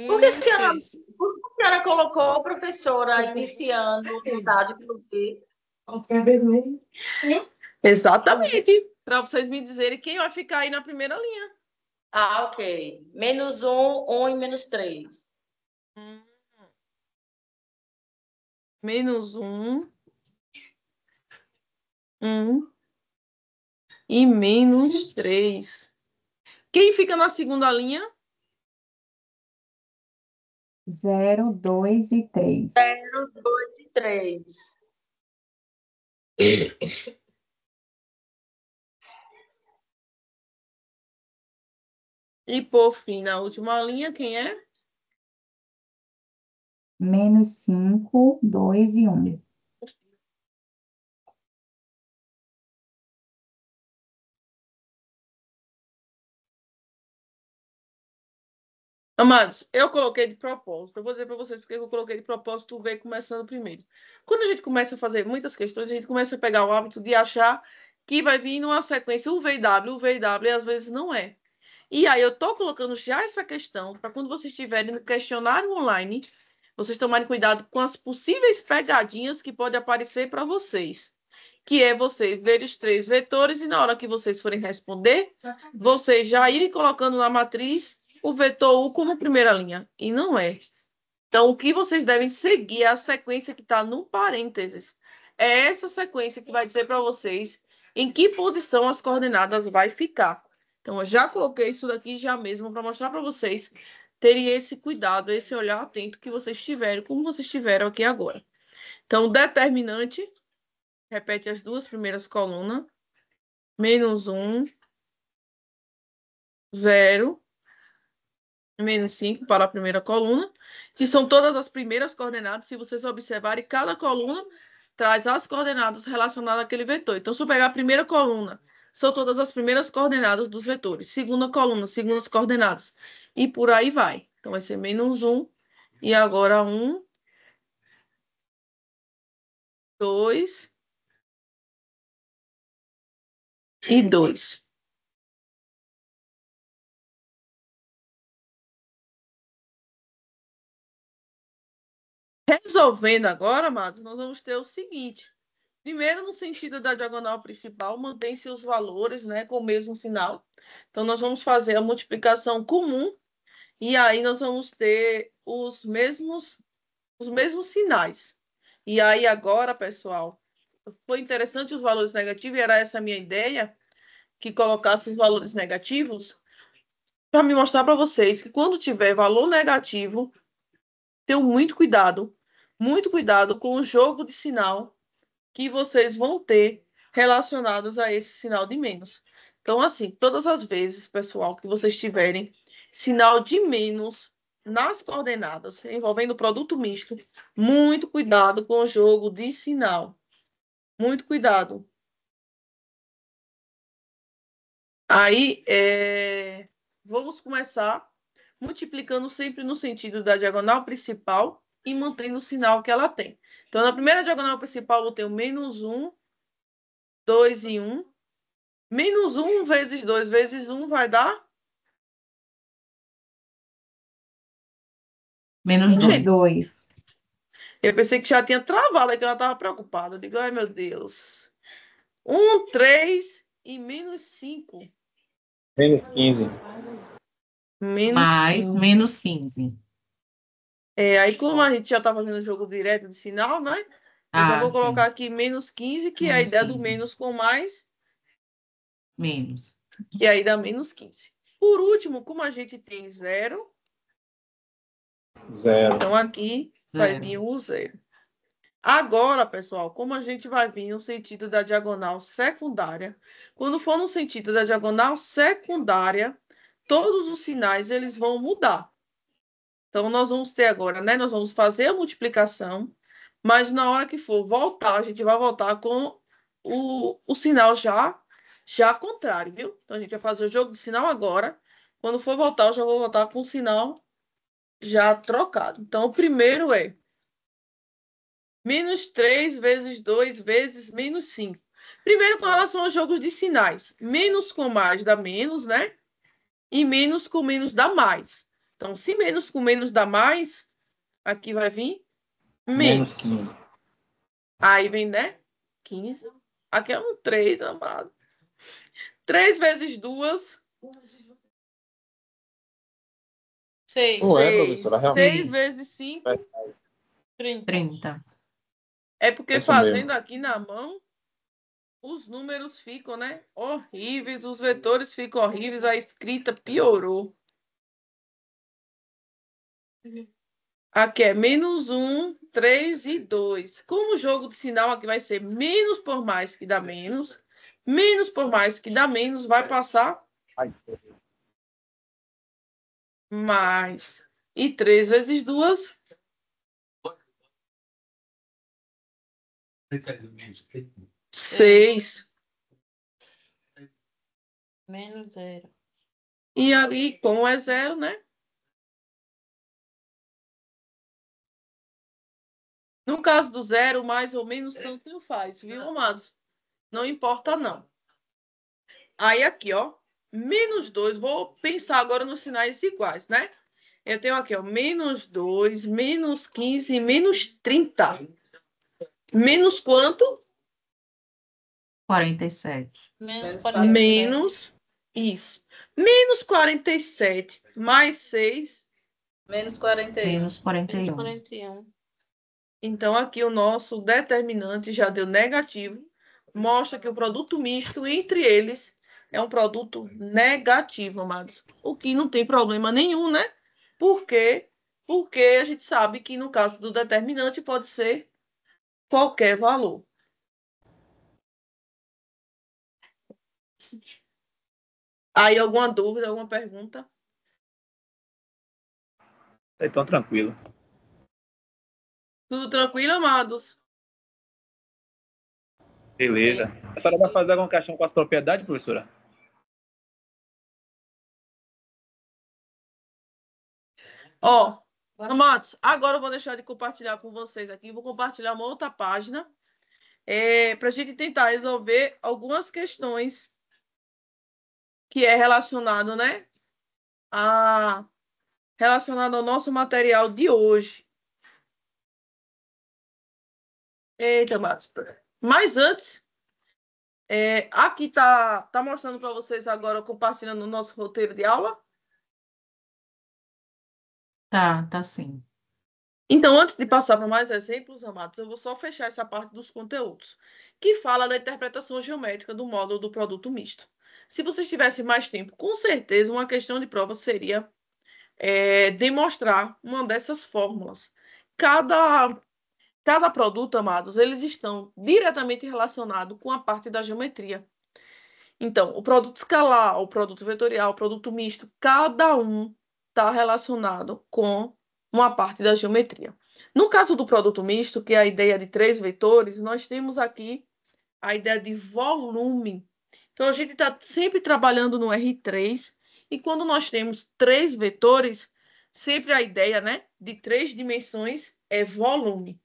Por que a senhora colocou, professora, iniciando o estágio pelo B? Exatamente. Para vocês me dizerem quem vai ficar aí na primeira linha. Ah, ok. Menos 1, 1 e menos 3. Menos 1. 1. E menos 3. Quem fica na segunda linha? 0, 2 e 3. 0, 2 e 3. E por fim, na última linha, quem é? Menos 5, 2 e 1. Amados, eu coloquei de propósito. Eu vou dizer para vocês porque eu coloquei de propósito o V começando primeiro. Quando a gente começa a fazer muitas questões, a gente começa a pegar o hábito de achar que vai vir numa sequência o V e W, e às vezes não é. E aí eu tô colocando já essa questão para quando vocês estiverem no questionário online, vocês tomarem cuidado com as possíveis pegadinhas que podem aparecer para vocês. Que é vocês verem os 3 vetores e na hora que vocês forem responder, vocês já irem colocando na matriz o vetor U como primeira linha. E não é. Então, o que vocês devem seguir é a sequência que está no parênteses. É essa sequência que vai dizer para vocês em que posição as coordenadas vai ficar. Então, eu já coloquei isso daqui já mesmo para mostrar para vocês terem esse cuidado, esse olhar atento que vocês tiveram, como vocês tiveram aqui agora. Então, o determinante, repete as 2 primeiras colunas. Menos 1, 0, menos 5 para a primeira coluna, que são todas as primeiras coordenadas. Se vocês observarem, cada coluna traz as coordenadas relacionadas àquele vetor. Então, se eu pegar a primeira coluna, são todas as primeiras coordenadas dos vetores. Segunda coluna, segundas coordenadas. E por aí vai. Então, vai ser menos 1. E agora 1, 2 e 2. Resolvendo agora, amados, nós vamos ter o seguinte. Primeiro, no sentido da diagonal principal, mantém-se os valores, né, com o mesmo sinal. Então, nós vamos fazer a multiplicação comum e aí nós vamos ter os mesmos sinais. E aí agora, pessoal, foi interessante os valores negativos, e era essa a minha ideia, que colocasse os valores negativos, para me mostrar para vocês que quando tiver valor negativo, tenham muito cuidado com o jogo de sinal que vocês vão ter relacionados a esse sinal de menos. Então, assim, todas as vezes, pessoal, que vocês tiverem sinal de menos nas coordenadas envolvendo produto misto, muito cuidado com o jogo de sinal. Muito cuidado. Aí, vamos começar multiplicando sempre no sentido da diagonal principal e mantendo o sinal que ela tem. Então, na primeira diagonal principal, eu tenho menos 1, 2 e 1. Menos 1 vezes 2 vezes 1 vai dar? Menos Gente, 2. eu pensei que já tinha travado, que ela estava preocupada. Eu digo, ai meu Deus. 1, 3 e menos 5. Menos 15. Menos Mais 15. menos 15. Aí como a gente já está fazendo o jogo direto de sinal, né? Eu já vou colocar aqui menos 15, que é a Menos ideia do 15. menos com mais, Menos. que aí dá menos 15. Por último, como a gente tem 0, então aqui vai vir o 0. Agora, pessoal, como a gente vai vir no sentido da diagonal secundária, quando for no sentido da diagonal secundária, todos os sinais eles vão mudar. Então, nós vamos ter agora, né? Nós vamos fazer a multiplicação, mas na hora que for voltar, a gente vai voltar com o sinal já contrário, viu? Então, a gente vai fazer o jogo de sinal agora. Quando for voltar, eu já vou voltar com o sinal já trocado. Então, o primeiro é menos 3 vezes 2 vezes menos 5. Primeiro, com relação aos jogos de sinais. Menos com mais dá menos, né? E menos com menos dá mais. Então, se menos com menos dá mais, aqui vai vir menos. 15. Aí vem, né? 15. Aqui é um 3, amado. 3 vezes 2. 6. Professora, 6 realmente. vezes 5. 30. É porque Isso fazendo mesmo. aqui na mão, os números ficam, né? Horríveis, os vetores ficam horríveis, a escrita piorou. Aqui é menos 1, 3 e 2. Como o jogo de sinal aqui vai ser menos por mais que dá menos, menos por mais que dá menos, vai passar mais. E 3 vezes 2. 6. Menos 0. E aí, como é 0, né? No caso do 0, mais ou menos, tanto faz, viu, amados? Não importa, não. Aí, aqui, ó, menos 2. Vou pensar agora nos sinais iguais, né? Eu tenho aqui, ó, menos 2, menos 15 e menos 30. Menos quanto? 47. Menos 47. Menos, isso. Menos 47 mais 6. Menos 41. Menos 41. Menos 41. Então, aqui o nosso determinante já deu negativo. Mostra que o produto misto entre eles é um produto negativo, amados. O que não tem problema nenhum, né? Por quê? Porque a gente sabe que no caso do determinante pode ser qualquer valor. Aí, alguma dúvida, alguma pergunta? Então, tranquilo. Tudo tranquilo, amados? Beleza. A senhora vai fazer alguma questão com as propriedades, professora? Ó, amados, agora eu vou deixar de compartilhar com vocês aqui. Vou compartilhar uma outra página para a gente tentar resolver algumas questões que é relacionado, né? Relacionado ao nosso material de hoje. Eita, amados. Mas antes, Aqui tá mostrando para vocês agora, compartilhando o nosso roteiro de aula. Tá sim. Então, antes de passar para mais exemplos, amados, eu vou só fechar essa parte dos conteúdos, que fala da interpretação geométrica do módulo do produto misto. Se vocês tivessem mais tempo, com certeza uma questão de prova seria demonstrar uma dessas fórmulas. Cada produto, amados, eles estão diretamente relacionados com a parte da geometria. Então, o produto escalar, o produto vetorial, o produto misto, cada um está relacionado com uma parte da geometria. No caso do produto misto, que é a ideia de 3 vetores, nós temos aqui a ideia de volume. Então, a gente está sempre trabalhando no R3, e quando nós temos 3 vetores, sempre a ideia, né, de 3 dimensões é volume.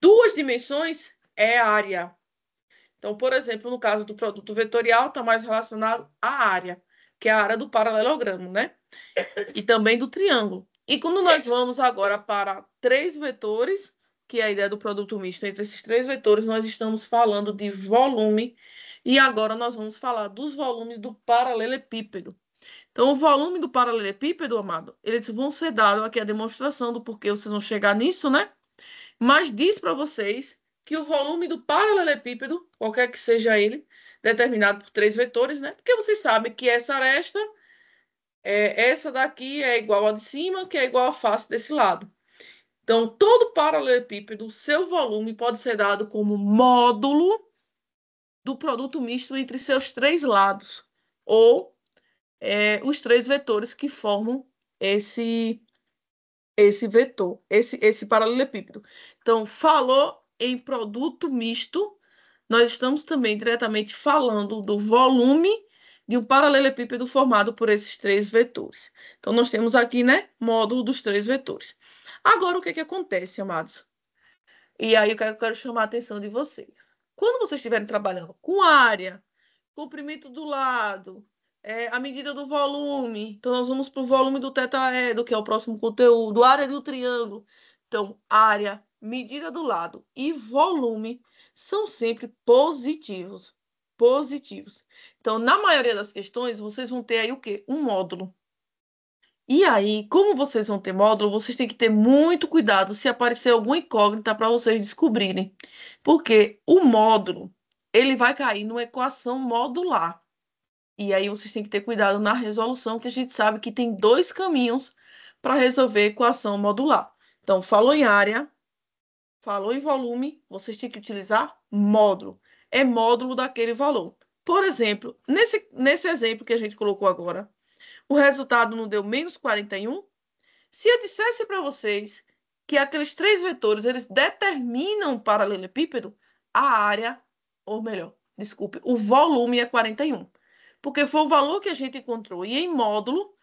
2 dimensões é área. Então, por exemplo, no caso do produto vetorial, está mais relacionado à área, que é a área do paralelogramo, né? E também do triângulo. E quando nós vamos agora para 3 vetores, que é a ideia do produto misto, entre esses 3 vetores, nós estamos falando de volume, e agora nós vamos falar dos volumes do paralelepípedo. Então, o volume do paralelepípedo, amado, eles vão ser dados aqui a demonstração do porquê vocês vão chegar nisso, né? Mas diz para vocês que o volume do paralelepípedo, qualquer que seja ele, determinado por 3 vetores, né? Porque vocês sabem que essa aresta, essa daqui é igual a de cima, que é igual a face desse lado. Então, todo paralelepípedo, seu volume pode ser dado como módulo do produto misto entre seus 3 lados, ou os 3 vetores que formam esse vetor, esse paralelepípedo. Então, falou em produto misto, nós estamos também diretamente falando do volume de um paralelepípedo formado por esses 3 vetores. Então, nós temos aqui, né, módulo dos 3 vetores. Agora, o que acontece, amados? E aí, eu quero chamar a atenção de vocês. Quando vocês estiverem trabalhando com área, comprimento do lado, a medida do volume. Então, nós vamos para o volume do tetraedro, que é o próximo conteúdo, área do triângulo. Então, área, medida do lado e volume são sempre positivos. Positivos. Então, na maioria das questões, vocês vão ter aí o quê? Um módulo. E aí, como vocês vão ter módulo, vocês têm que ter muito cuidado se aparecer alguma incógnita para vocês descobrirem. Porque o módulo, ele vai cair numa equação modular. E aí vocês têm que ter cuidado na resolução, que a gente sabe que tem 2 caminhos para resolver a equação modular. Então, falou em área, falou em volume, vocês têm que utilizar módulo. É módulo daquele valor. Por exemplo, nesse exemplo que a gente colocou agora, o resultado não deu menos 41. Se eu dissesse para vocês que aqueles 3 vetores, eles determinam o paralelepípedo, a área, ou melhor, desculpe, o volume é 41. Porque foi o valor que a gente encontrou. E em módulo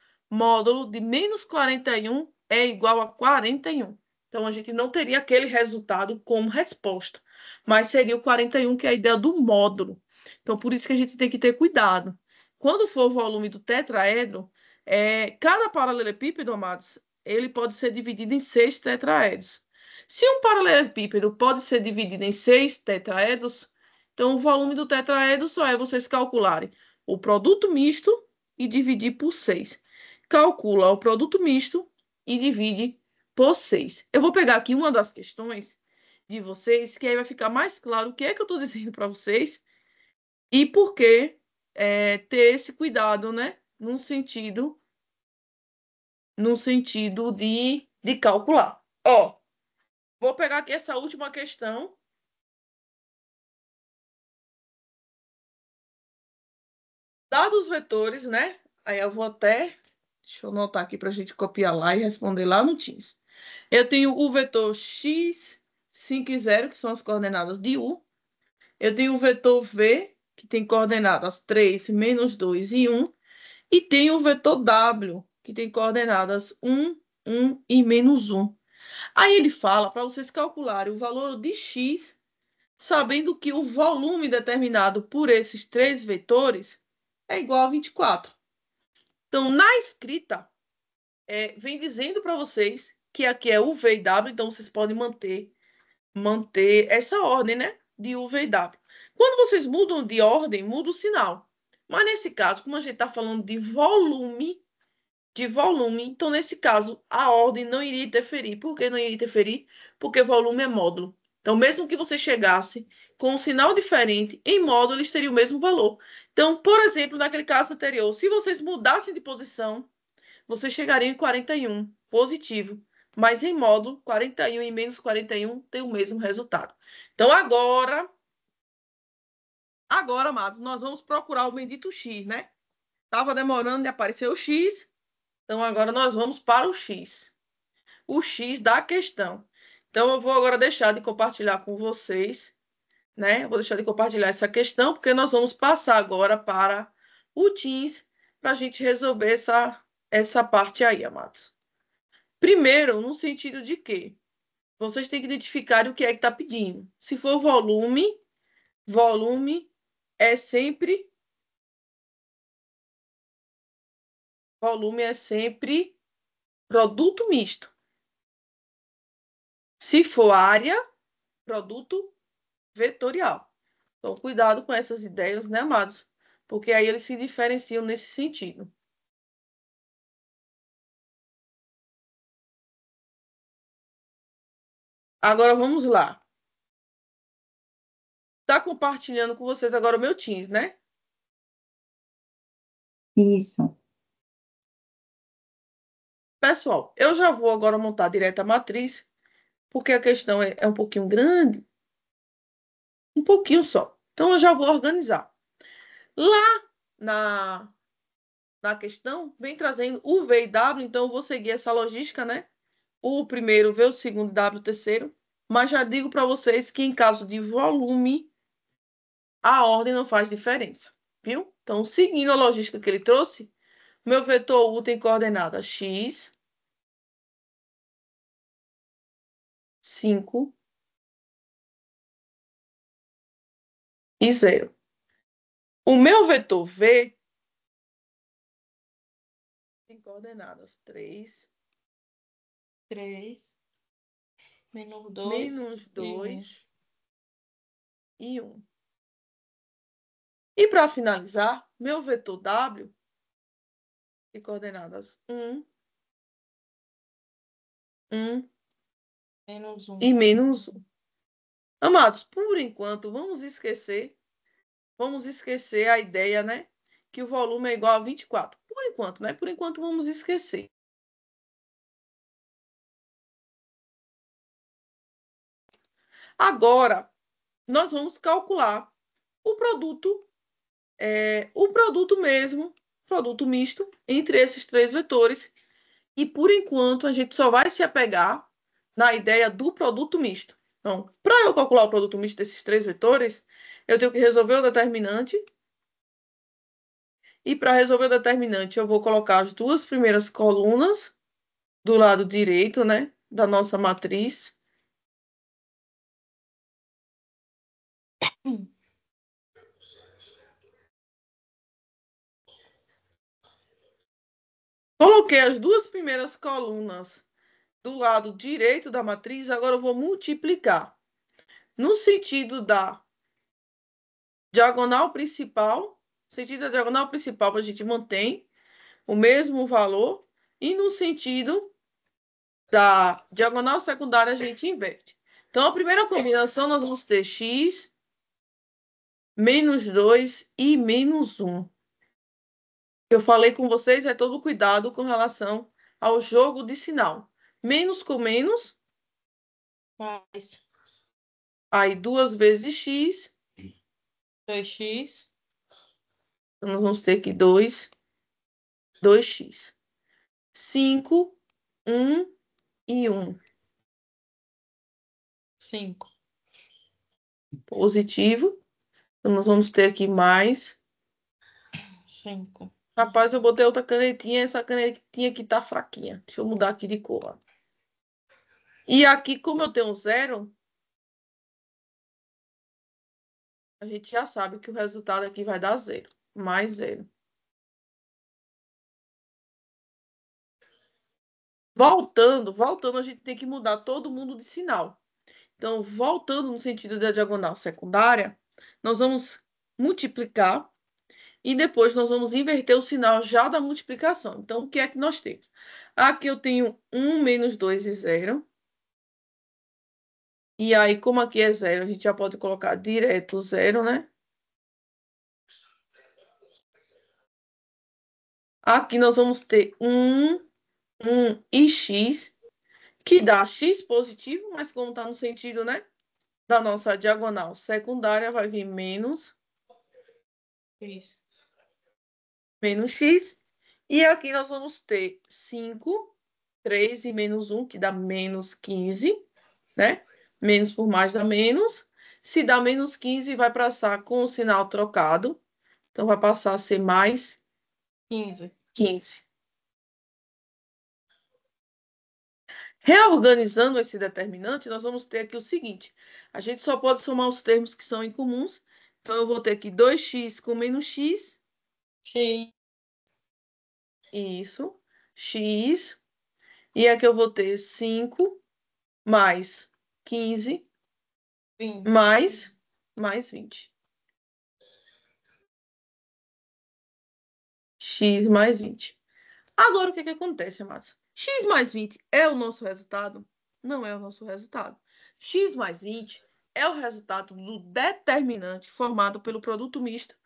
de menos 41 é igual a 41. Então, a gente não teria aquele resultado como resposta, mas seria o 41, que é a ideia do módulo. Então, por isso que a gente tem que ter cuidado. Quando for o volume do tetraedro, cada paralelepípedo, amados, ele pode ser dividido em 6 tetraedros. Se um paralelepípedo pode ser dividido em 6 tetraedros, então o volume do tetraedro só é vocês calcularem o produto misto e dividir por 6. Calcula o produto misto e divide por 6. Eu vou pegar aqui uma das questões de vocês, que aí vai ficar mais claro o que é que eu estou dizendo para vocês e por que ter esse cuidado, né? No sentido de calcular. Ó, vou pegar aqui essa última questão. Dados os vetores, né? Aí eu vou até... Deixa eu anotar aqui para a gente copiar lá e responder lá no Teams. Eu tenho o vetor x, 5 e 0, que são as coordenadas de U. Eu tenho o vetor v, que tem coordenadas 3, menos 2 e 1. E tenho o vetor w, que tem coordenadas 1, 1 e menos 1. Aí ele fala para vocês calcularem o valor de x, sabendo que o volume determinado por esses 3 vetores é igual a 24. Então, na escrita, vem dizendo para vocês que aqui é U, V e W, então vocês podem manter essa ordem, né? De U, V e W. Quando vocês mudam de ordem, muda o sinal. Mas nesse caso, como a gente está falando de volume, então nesse caso, a ordem não iria interferir. Por que não iria interferir? Porque volume é módulo. Então, mesmo que você chegasse com um sinal diferente, em módulo eles teriam o mesmo valor. Então, por exemplo, naquele caso anterior, se vocês mudassem de posição, vocês chegariam em 41, positivo. Mas em módulo, 41 e menos 41 tem o mesmo resultado. Então, agora, amados, nós vamos procurar o bendito X, né? Estava demorando de aparecer o X, então agora nós vamos para o X. O X da questão. Então, eu vou agora deixar de compartilhar com vocês, né? Vou deixar de compartilhar essa questão, porque nós vamos passar agora para o Teams, para a gente resolver essa parte aí, amados. Primeiro, no sentido de que vocês têm que identificar o que é que está pedindo. Se for volume é sempre produto misto. Se for área, produto vetorial. Então, cuidado com essas ideias, né, amados? Porque aí eles se diferenciam nesse sentido. Agora, vamos lá. Está compartilhando com vocês agora o meu Teams, né? Isso. Pessoal, eu já vou agora montar direto a matriz, porque a questão é um pouquinho grande. Um pouquinho só. Então, eu já vou organizar. Lá na questão, vem trazendo o V e W, então eu vou seguir essa logística, né? O primeiro V, o segundo W, o terceiro. Mas já digo para vocês que em caso de volume, a ordem não faz diferença, viu? Então, seguindo a logística que ele trouxe, meu vetor U tem coordenada x, 5 e 0. O meu vetor V tem coordenadas 3, menos 2 e 1. E para finalizar, meu vetor W tem coordenadas 1, menos 1. e menos 1. Amados, por enquanto, vamos esquecer a ideia, né? Que o volume é igual a 24. Por enquanto, né? Por enquanto, vamos esquecer. Agora, nós vamos calcular o produto mesmo, produto misto, entre esses três vetores. E, por enquanto, a gente só vai se apegar na ideia do produto misto. Então, para eu calcular o produto misto desses três vetores, eu tenho que resolver o determinante. E para resolver o determinante, eu vou colocar as duas primeiras colunas do lado direito, né, da nossa matriz. Coloquei as duas primeiras colunas do lado direito da matriz, agora eu vou multiplicar. No sentido da diagonal principal, a gente mantém o mesmo valor, e no sentido da diagonal secundária, a gente inverte. Então, a primeira combinação, nós vamos ter x menos 2 e menos 1. Eu falei com vocês, é todo cuidado com relação ao jogo de sinal. Menos com menos, Mais aí 2 vezes x, 2x. então nós vamos ter aqui 2x. 5, 1 e 1. 5. Positivo. Então, nós vamos ter aqui mais 5. Rapaz, eu botei outra canetinha, essa canetinha aqui tá fraquinha. Deixa eu mudar aqui de cor. E aqui, como eu tenho 0, a gente já sabe que o resultado aqui vai dar 0. Mais 0. Voltando, a gente tem que mudar todo mundo de sinal. Então, voltando no sentido da diagonal secundária, nós vamos multiplicar e depois nós vamos inverter o sinal já da multiplicação. Então, o que é que nós temos? Aqui eu tenho 1 menos 2 e 0. E aí, como aqui é 0, a gente já pode colocar direto 0, né? Aqui nós vamos ter 1 e x, que dá x positivo, mas como está no sentido, né, da nossa diagonal secundária, vai vir menos x. E aqui nós vamos ter 5, 3 e menos 1, que dá menos 15, né? Menos por mais dá menos. Se dá menos 15, vai passar com o sinal trocado. Então, vai passar a ser mais 15. Reorganizando esse determinante, nós vamos ter aqui o seguinte. A gente só pode somar os termos que são incomuns. Então, eu vou ter aqui 2x com menos x. Isso. X. E aqui eu vou ter 5 mais 15 mais 20. X mais 20. Agora, o que acontece, amados? X mais 20 é o nosso resultado? Não é o nosso resultado. X mais 20 é o resultado do determinante formado pelo produto misto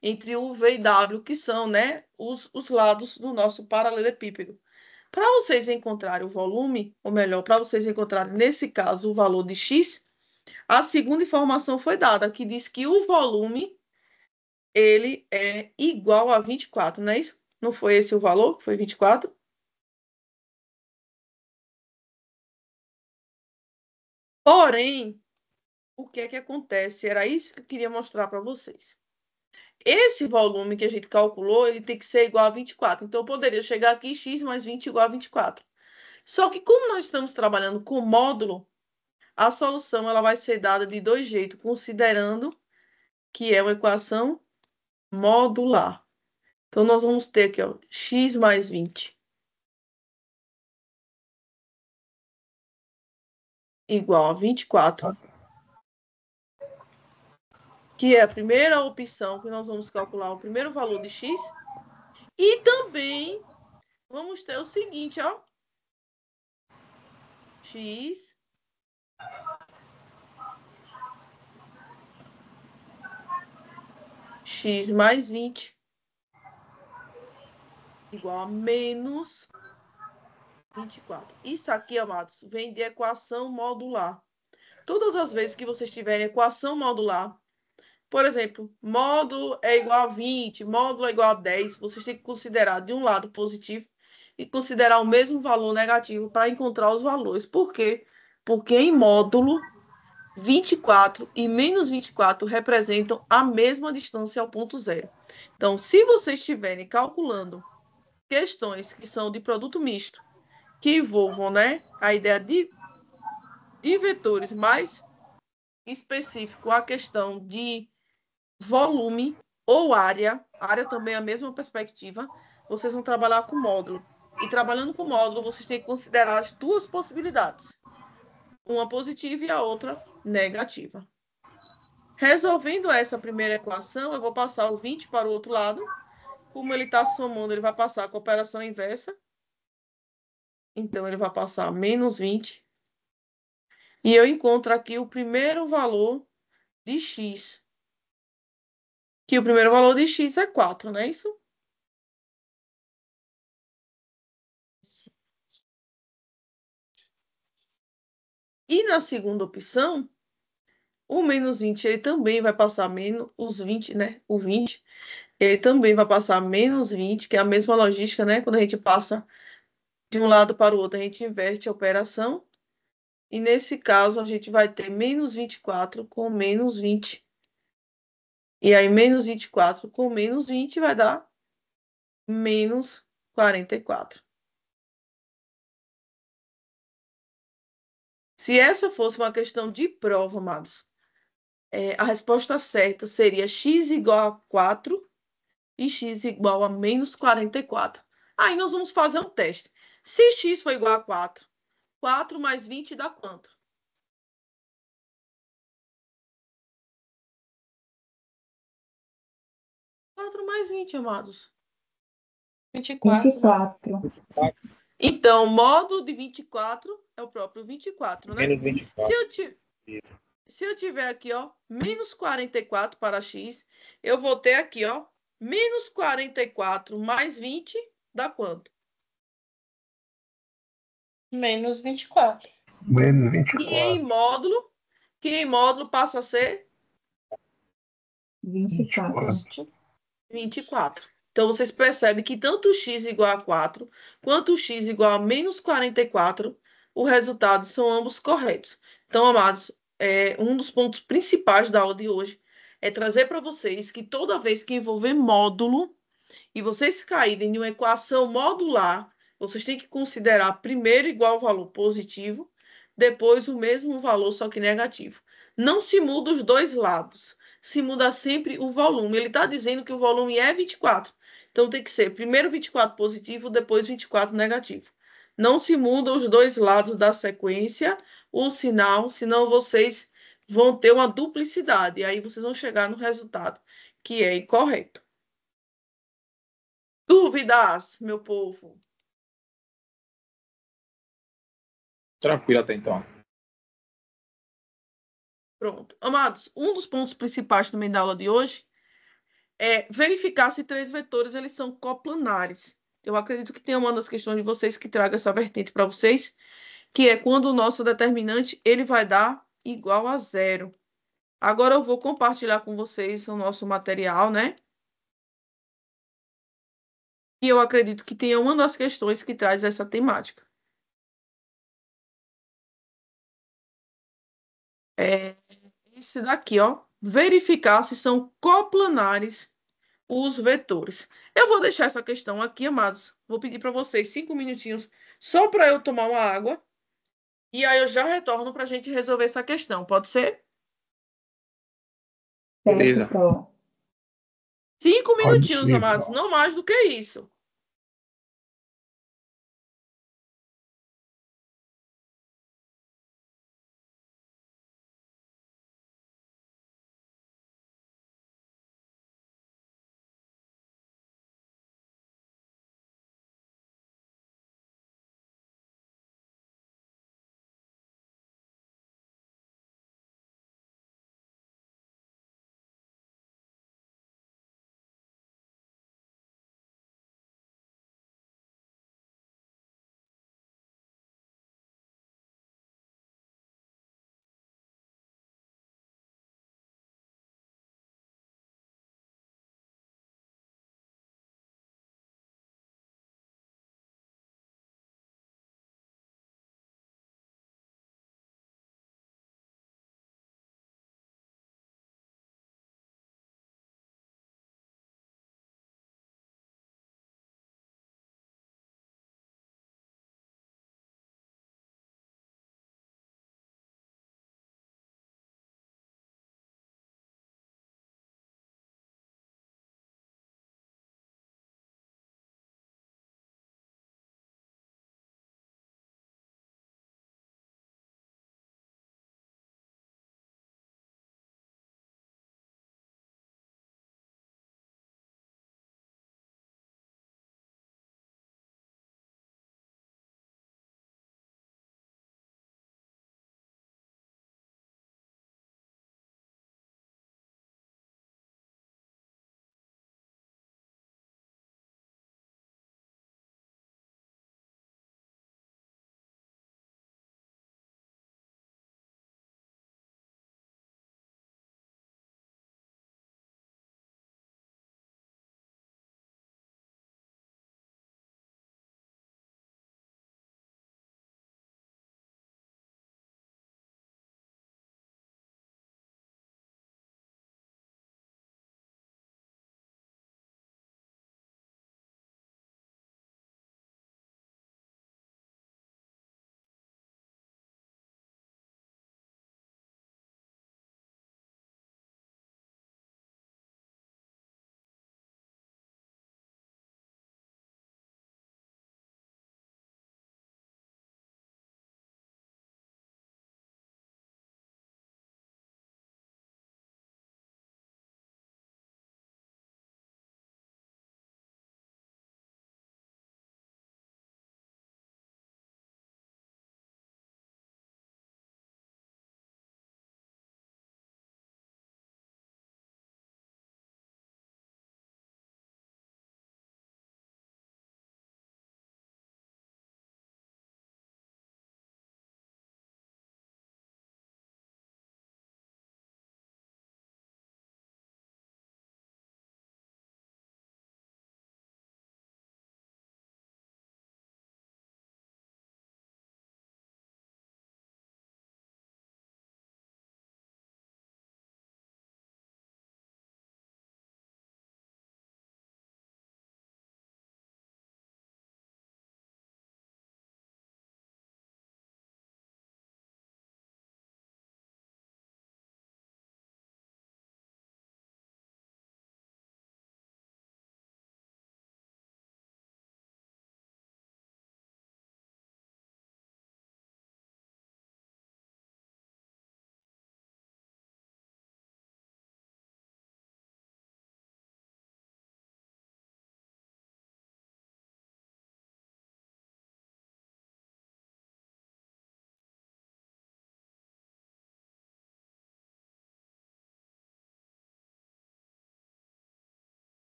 entre u, v e w, que são, né, os lados do nosso paralelepípedo. Para vocês encontrarem o volume, ou melhor, para vocês encontrarem, nesse caso, o valor de x, a segunda informação foi dada, que diz que o volume ele é igual a 24, não é isso? Não foi esse o valor? Foi 24? Porém, o que é que acontece? Era isso que eu queria mostrar para vocês. Esse volume que a gente calculou, ele tem que ser igual a 24. Então, eu poderia chegar aqui, x mais 20 igual a 24. Só que como nós estamos trabalhando com módulo, a solução ela vai ser dada de dois jeitos, considerando que é uma equação modular. Então, nós vamos ter aqui, ó, x mais 20 igual a 24, que é a primeira opção que nós vamos calcular o primeiro valor de x. E também vamos ter o seguinte, ó. X mais 20 igual a menos 24. Isso aqui, amados, vem de equação modular. Todas as vezes que vocês tiverem equação modular, por exemplo, módulo é igual a 20, módulo é igual a 10, vocês têm que considerar de um lado positivo e considerar o mesmo valor negativo para encontrar os valores. Por quê? Porque em módulo, 24 e menos 24 representam a mesma distância ao ponto zero. Então, se vocês estiverem calculando questões que são de produto misto, que envolvam, né, a ideia de vetores mais específico, a questão de volume ou área também é a mesma perspectiva, vocês vão trabalhar com módulo. E trabalhando com módulo, vocês têm que considerar as duas possibilidades. Uma positiva e a outra negativa. Resolvendo essa primeira equação, eu vou passar o 20 para o outro lado. Como ele está somando, ele vai passar com a operação inversa. Então, ele vai passar menos 20. E eu encontro aqui o primeiro valor de x. Que o primeiro valor de x é 4, não é isso? E na segunda opção, o menos 20, ele também vai passar menos os 20, né? O 20, ele também vai passar menos 20, que é a mesma logística, né? Quando a gente passa de um lado para o outro, a gente inverte a operação. E nesse caso, a gente vai ter menos 24 com menos 20. E aí, menos 24 com menos 20 vai dar menos 44. Se essa fosse uma questão de prova, amados, a resposta certa seria x igual a 4 e x igual a menos 44. Aí nós vamos fazer um teste. Se x for igual a 4, 4 mais 20 dá quanto? 24 mais 20, amados? 24. 24. Então, módulo de 24 é o próprio 24, né? Menos 24. Se eu tiver aqui, ó, menos 44 para x, eu vou ter aqui, ó, menos 44 mais 20 dá quanto? Menos 24. Menos E em 24. módulo passa a ser 24. 24. Então, vocês percebem que tanto x igual a 4, quanto x igual a menos 44, o resultado são ambos corretos. Então, amados, um dos pontos principais da aula de hoje é trazer para vocês que toda vez que envolver módulo e vocês caírem em uma equação modular, vocês têm que considerar primeiro igual ao valor positivo, depois o mesmo valor, só que negativo. Não se muda os dois lados, se muda sempre o volume. Ele está dizendo que o volume é 24. Então tem que ser primeiro 24 positivo, depois 24 negativo. Não se muda os dois lados da sequência, o sinal, senão vocês vão ter uma duplicidade. E aí vocês vão chegar no resultado que é incorreto. Dúvidas, meu povo? Tranquilo até então. Pronto. Amados, um dos pontos principais também da aula de hoje é verificar se três vetores eles são coplanares. Eu acredito que tem uma das questões de vocês que traga essa vertente para vocês, que é quando o nosso determinante ele vai dar igual a zero. Agora eu vou compartilhar com vocês o nosso material, né? E eu acredito que tenha uma das questões que traz essa temática. Esse daqui, ó. Verificar se são coplanares os vetores. Eu vou deixar essa questão aqui, amados. Vou pedir para vocês 5 minutinhos só para eu tomar uma água. E aí eu já retorno para a gente resolver essa questão. Pode ser? Beleza. 5 Pode minutinhos, ser, amados. Pro. Não mais do que isso.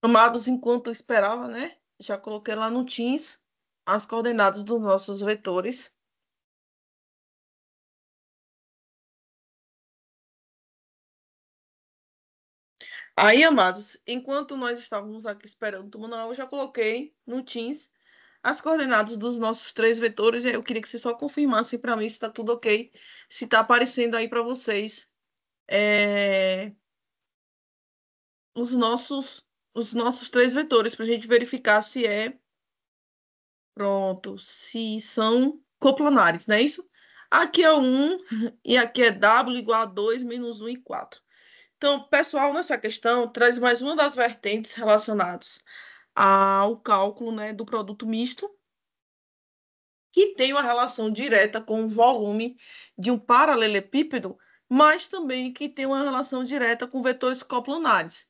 Amados, enquanto eu esperava, né? Já coloquei lá no Teams as coordenadas dos nossos vetores. Aí, amados, enquanto nós estávamos aqui esperando o manual, eu já coloquei no Teams as coordenadas dos nossos 3 vetores. E aí eu queria que vocês só confirmassem para mim se está tudo ok, se está aparecendo aí para vocês os nossos 3 vetores, para a gente verificar se pronto, se são coplanares, não é isso? Aqui é 1 e aqui é W igual a 2 menos 1 e 4. Então, pessoal, nessa questão, traz mais uma das vertentes relacionadas ao cálculo, né, do produto misto, que tem uma relação direta com o volume de um paralelepípedo, mas também que tem uma relação direta com vetores coplanares.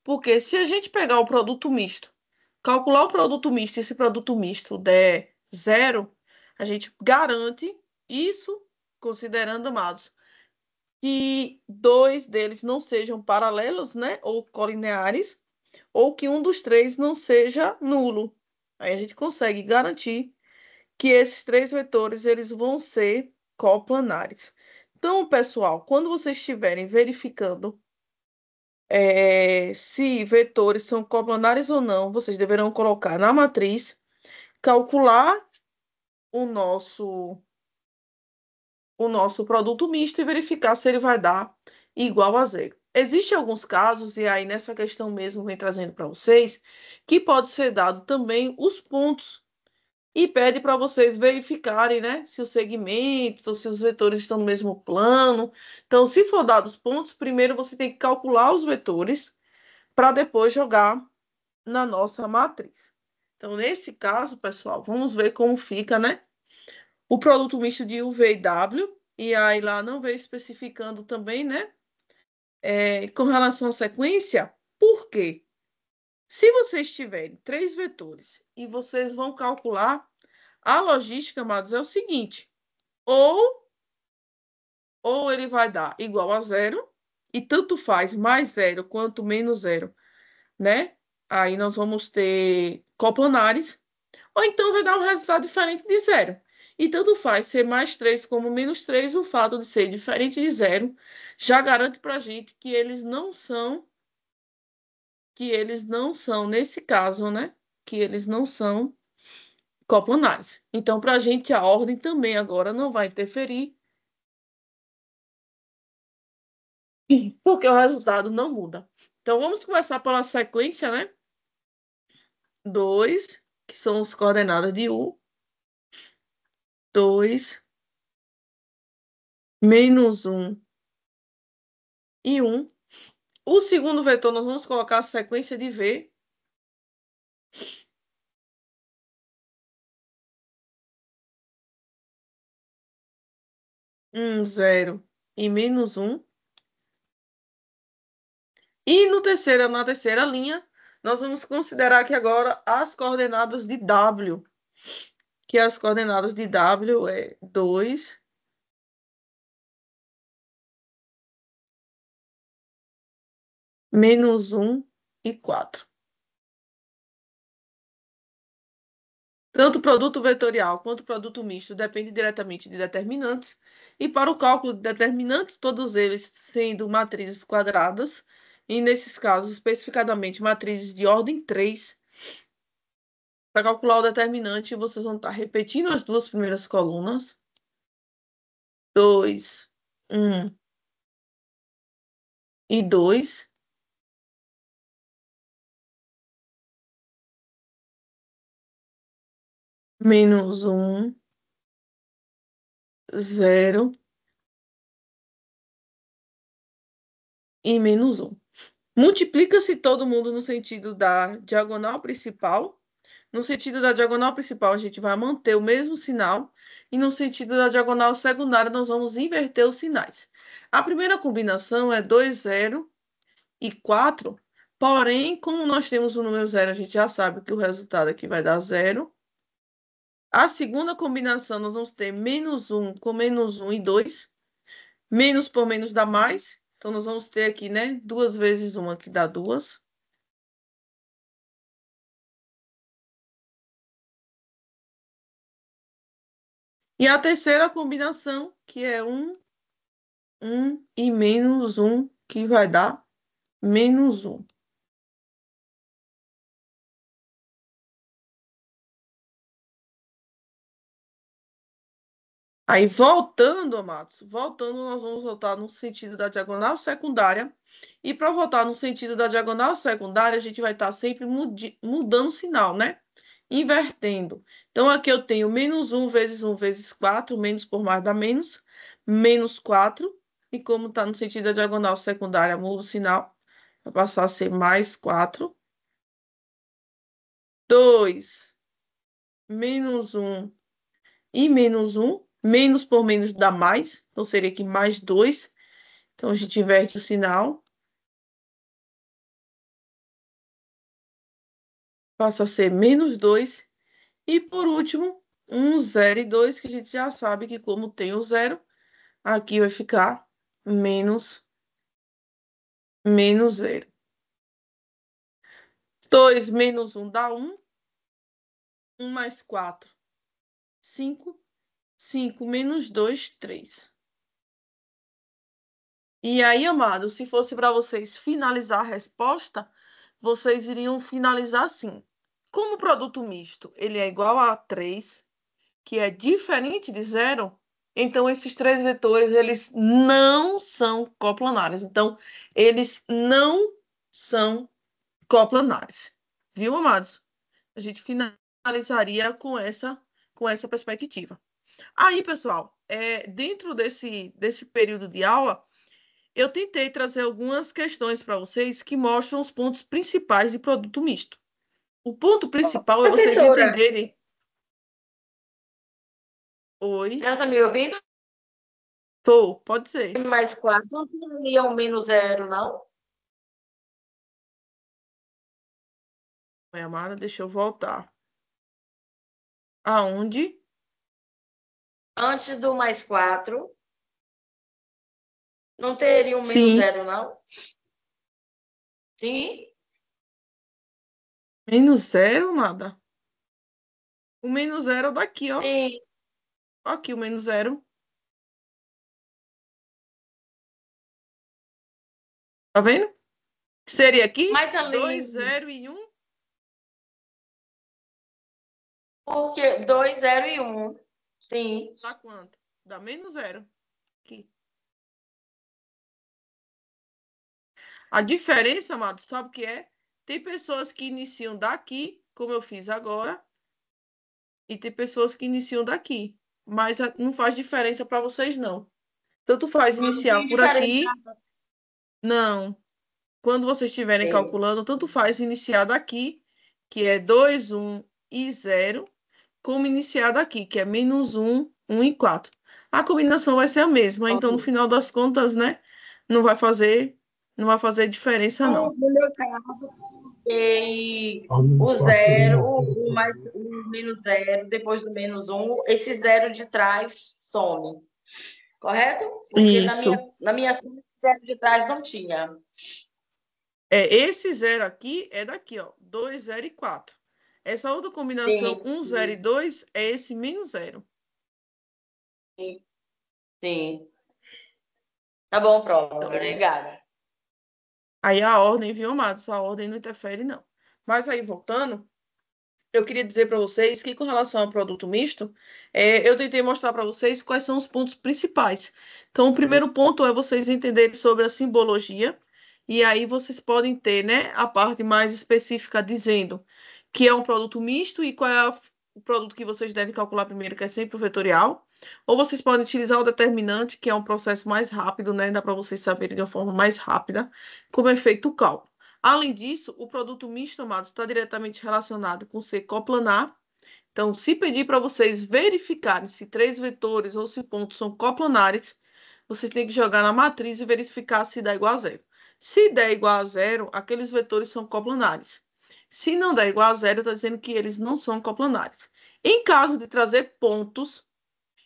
Porque se a gente pegar o produto misto, calcular o produto misto, e esse produto misto der zero, a gente garante isso, considerando, amados, que 2 deles não sejam paralelos, né, ou colineares, ou que um dos 3 não seja nulo. Aí a gente consegue garantir que esses 3 vetores eles vão ser coplanares. Então, pessoal, quando vocês estiverem verificando se vetores são coplanares ou não, vocês deverão colocar na matriz, calcular o nosso produto misto e verificar se ele vai dar igual a zero. Existem alguns casos, e aí nessa questão mesmo vem trazendo para vocês, que pode ser dado também os pontos e pede para vocês verificarem, né, se os segmentos ou se os vetores estão no mesmo plano. Então, se for dados pontos, primeiro você tem que calcular os vetores para depois jogar na nossa matriz. Então, nesse caso, pessoal, vamos ver como fica, né, o produto misto de UV e W, e aí lá não veio especificando também, né, com relação à sequência. Por quê? Se vocês tiverem 3 vetores e vocês vão calcular, a logística, amados, é o seguinte: ou ele vai dar igual a zero, e tanto faz mais zero quanto menos zero, né? Aí nós vamos ter coplanares, ou então vai dar um resultado diferente de zero. E tanto faz ser mais 3 como menos 3, o fato de ser diferente de zero já garante para a gente nesse caso, né? Que eles não são coplanares. Então, para a gente, a ordem também agora não vai interferir, porque o resultado não muda. Então, vamos começar pela sequência, né? 2, que são as coordenadas de U. 2, menos 1 e 1. O segundo vetor, nós vamos colocar a sequência de V. Zero e menos 1. E na terceira linha, nós vamos considerar aqui agora as coordenadas de W, que as coordenadas de W é 2, menos 1 e 4. Tanto o produto vetorial quanto o produto misto depende diretamente de determinantes, e para o cálculo de determinantes, todos eles sendo matrizes quadradas, e nesses casos, especificadamente, matrizes de ordem 3, para calcular o determinante, vocês vão estar repetindo as duas primeiras colunas. 2, 1 e 2. Menos 1, 0 e menos 1. Multiplica-se todo mundo no sentido da diagonal principal. No sentido da diagonal principal, a gente vai manter o mesmo sinal. E no sentido da diagonal secundária, nós vamos inverter os sinais. A primeira combinação é 2, 0 e 4. Porém, como nós temos o número 0, a gente já sabe que o resultado aqui vai dar 0. A segunda combinação, nós vamos ter menos 1 com menos 1 e 2. Menos por menos dá mais. Então, nós vamos ter aqui, né, 2 vezes 1 que dá 2. E a terceira combinação, que é 1 e menos 1, que vai dar menos 1. Aí, voltando, amados, nós vamos voltar no sentido da diagonal secundária. E para voltar no sentido da diagonal secundária, a gente vai estar sempre mudando o sinal, né? Invertendo. Então, aqui eu tenho menos 1 vezes 4, menos por mais dá menos 4. E como está no sentido da diagonal secundária, muda o sinal. Vai passar a ser mais 4. 2, menos 1 e menos 1. Menos por menos dá mais. Então, seria aqui mais 2. Então, a gente inverte o sinal. Passa a ser menos 2. E, por último, 1, 0 e 2, que a gente já sabe que como tem o 0, aqui vai ficar menos 0. 2 menos 1 dá 1. 1 mais 4, 5. 5 menos 2, 3. E aí, amados, se fosse para vocês finalizar a resposta, vocês iriam finalizar assim. Como o produto misto ele é igual a 3, que é diferente de 0, então esses três vetores eles não são coplanares. Então, eles não são coplanares. Viu, amados? A gente finalizaria com essa perspectiva. Aí, pessoal, dentro desse período de aula, eu tentei trazer algumas questões para vocês que mostram os pontos principais de produto misto. O ponto principal é vocês Professora. entenderem. Oi. Ela está me ouvindo? Tô, pode ser. Mais 4 não seria um menos 0, não? Minha amada, deixa eu voltar. Aonde? Antes do mais 4. Não teria um menos Sim. 0, não? Sim. Menos 0, nada. O menos 0 é daqui, ó. Sim. Aqui o menos 0. Tá vendo? Seria aqui Mais ali. 2, 0 e 1. Porque 2, 0 e 1. Sim. Dá quanto? Dá menos 0. Aqui. A diferença, amado, sabe o que é? Tem pessoas que iniciam daqui, como eu fiz agora, e tem pessoas que iniciam daqui. Mas não faz diferença para vocês, não. Tanto faz iniciar por aqui. Não. Quando vocês estiverem calculando, tanto faz iniciar daqui, que é 2, 1 e 0, como iniciar daqui, que é menos 1, 1 e 4. A combinação vai ser a mesma, então, no final das contas, né, não vai fazer diferença, não. No meu caso, o 0, o menos 0, depois do menos 1, esse 0 de trás some. Correto? Porque Isso. na minha soma, o 0 de trás não tinha. Esse 0 aqui é daqui, ó, 2, 0 e 4. Essa outra combinação, Sim. 1, 0 e 2, é esse menos 0. Sim. Sim. Tá bom, pronto. Obrigada. Aí a ordem, viu, amados? A ordem não interfere, não. Mas aí, voltando, eu queria dizer para vocês que, com relação ao produto misto, eu tentei mostrar para vocês quais são os pontos principais. Então, o primeiro ponto é vocês entenderem sobre a simbologia, e aí vocês podem ter, né, a parte mais específica dizendo que é um produto misto e qual é o produto que vocês devem calcular primeiro, que é sempre o vetorial. Ou vocês podem utilizar o determinante, que é um processo mais rápido, né, dá para vocês saberem de uma forma mais rápida como é feito o cálculo. Além disso, o produto misto, amados, está diretamente relacionado com ser coplanar. Então, se pedir para vocês verificarem se três vetores ou se pontos são coplanares, vocês têm que jogar na matriz e verificar se dá igual a 0. Se der igual a 0, aqueles vetores são coplanares. Se não der igual a 0, está dizendo que eles não são coplanares. Em caso de trazer pontos,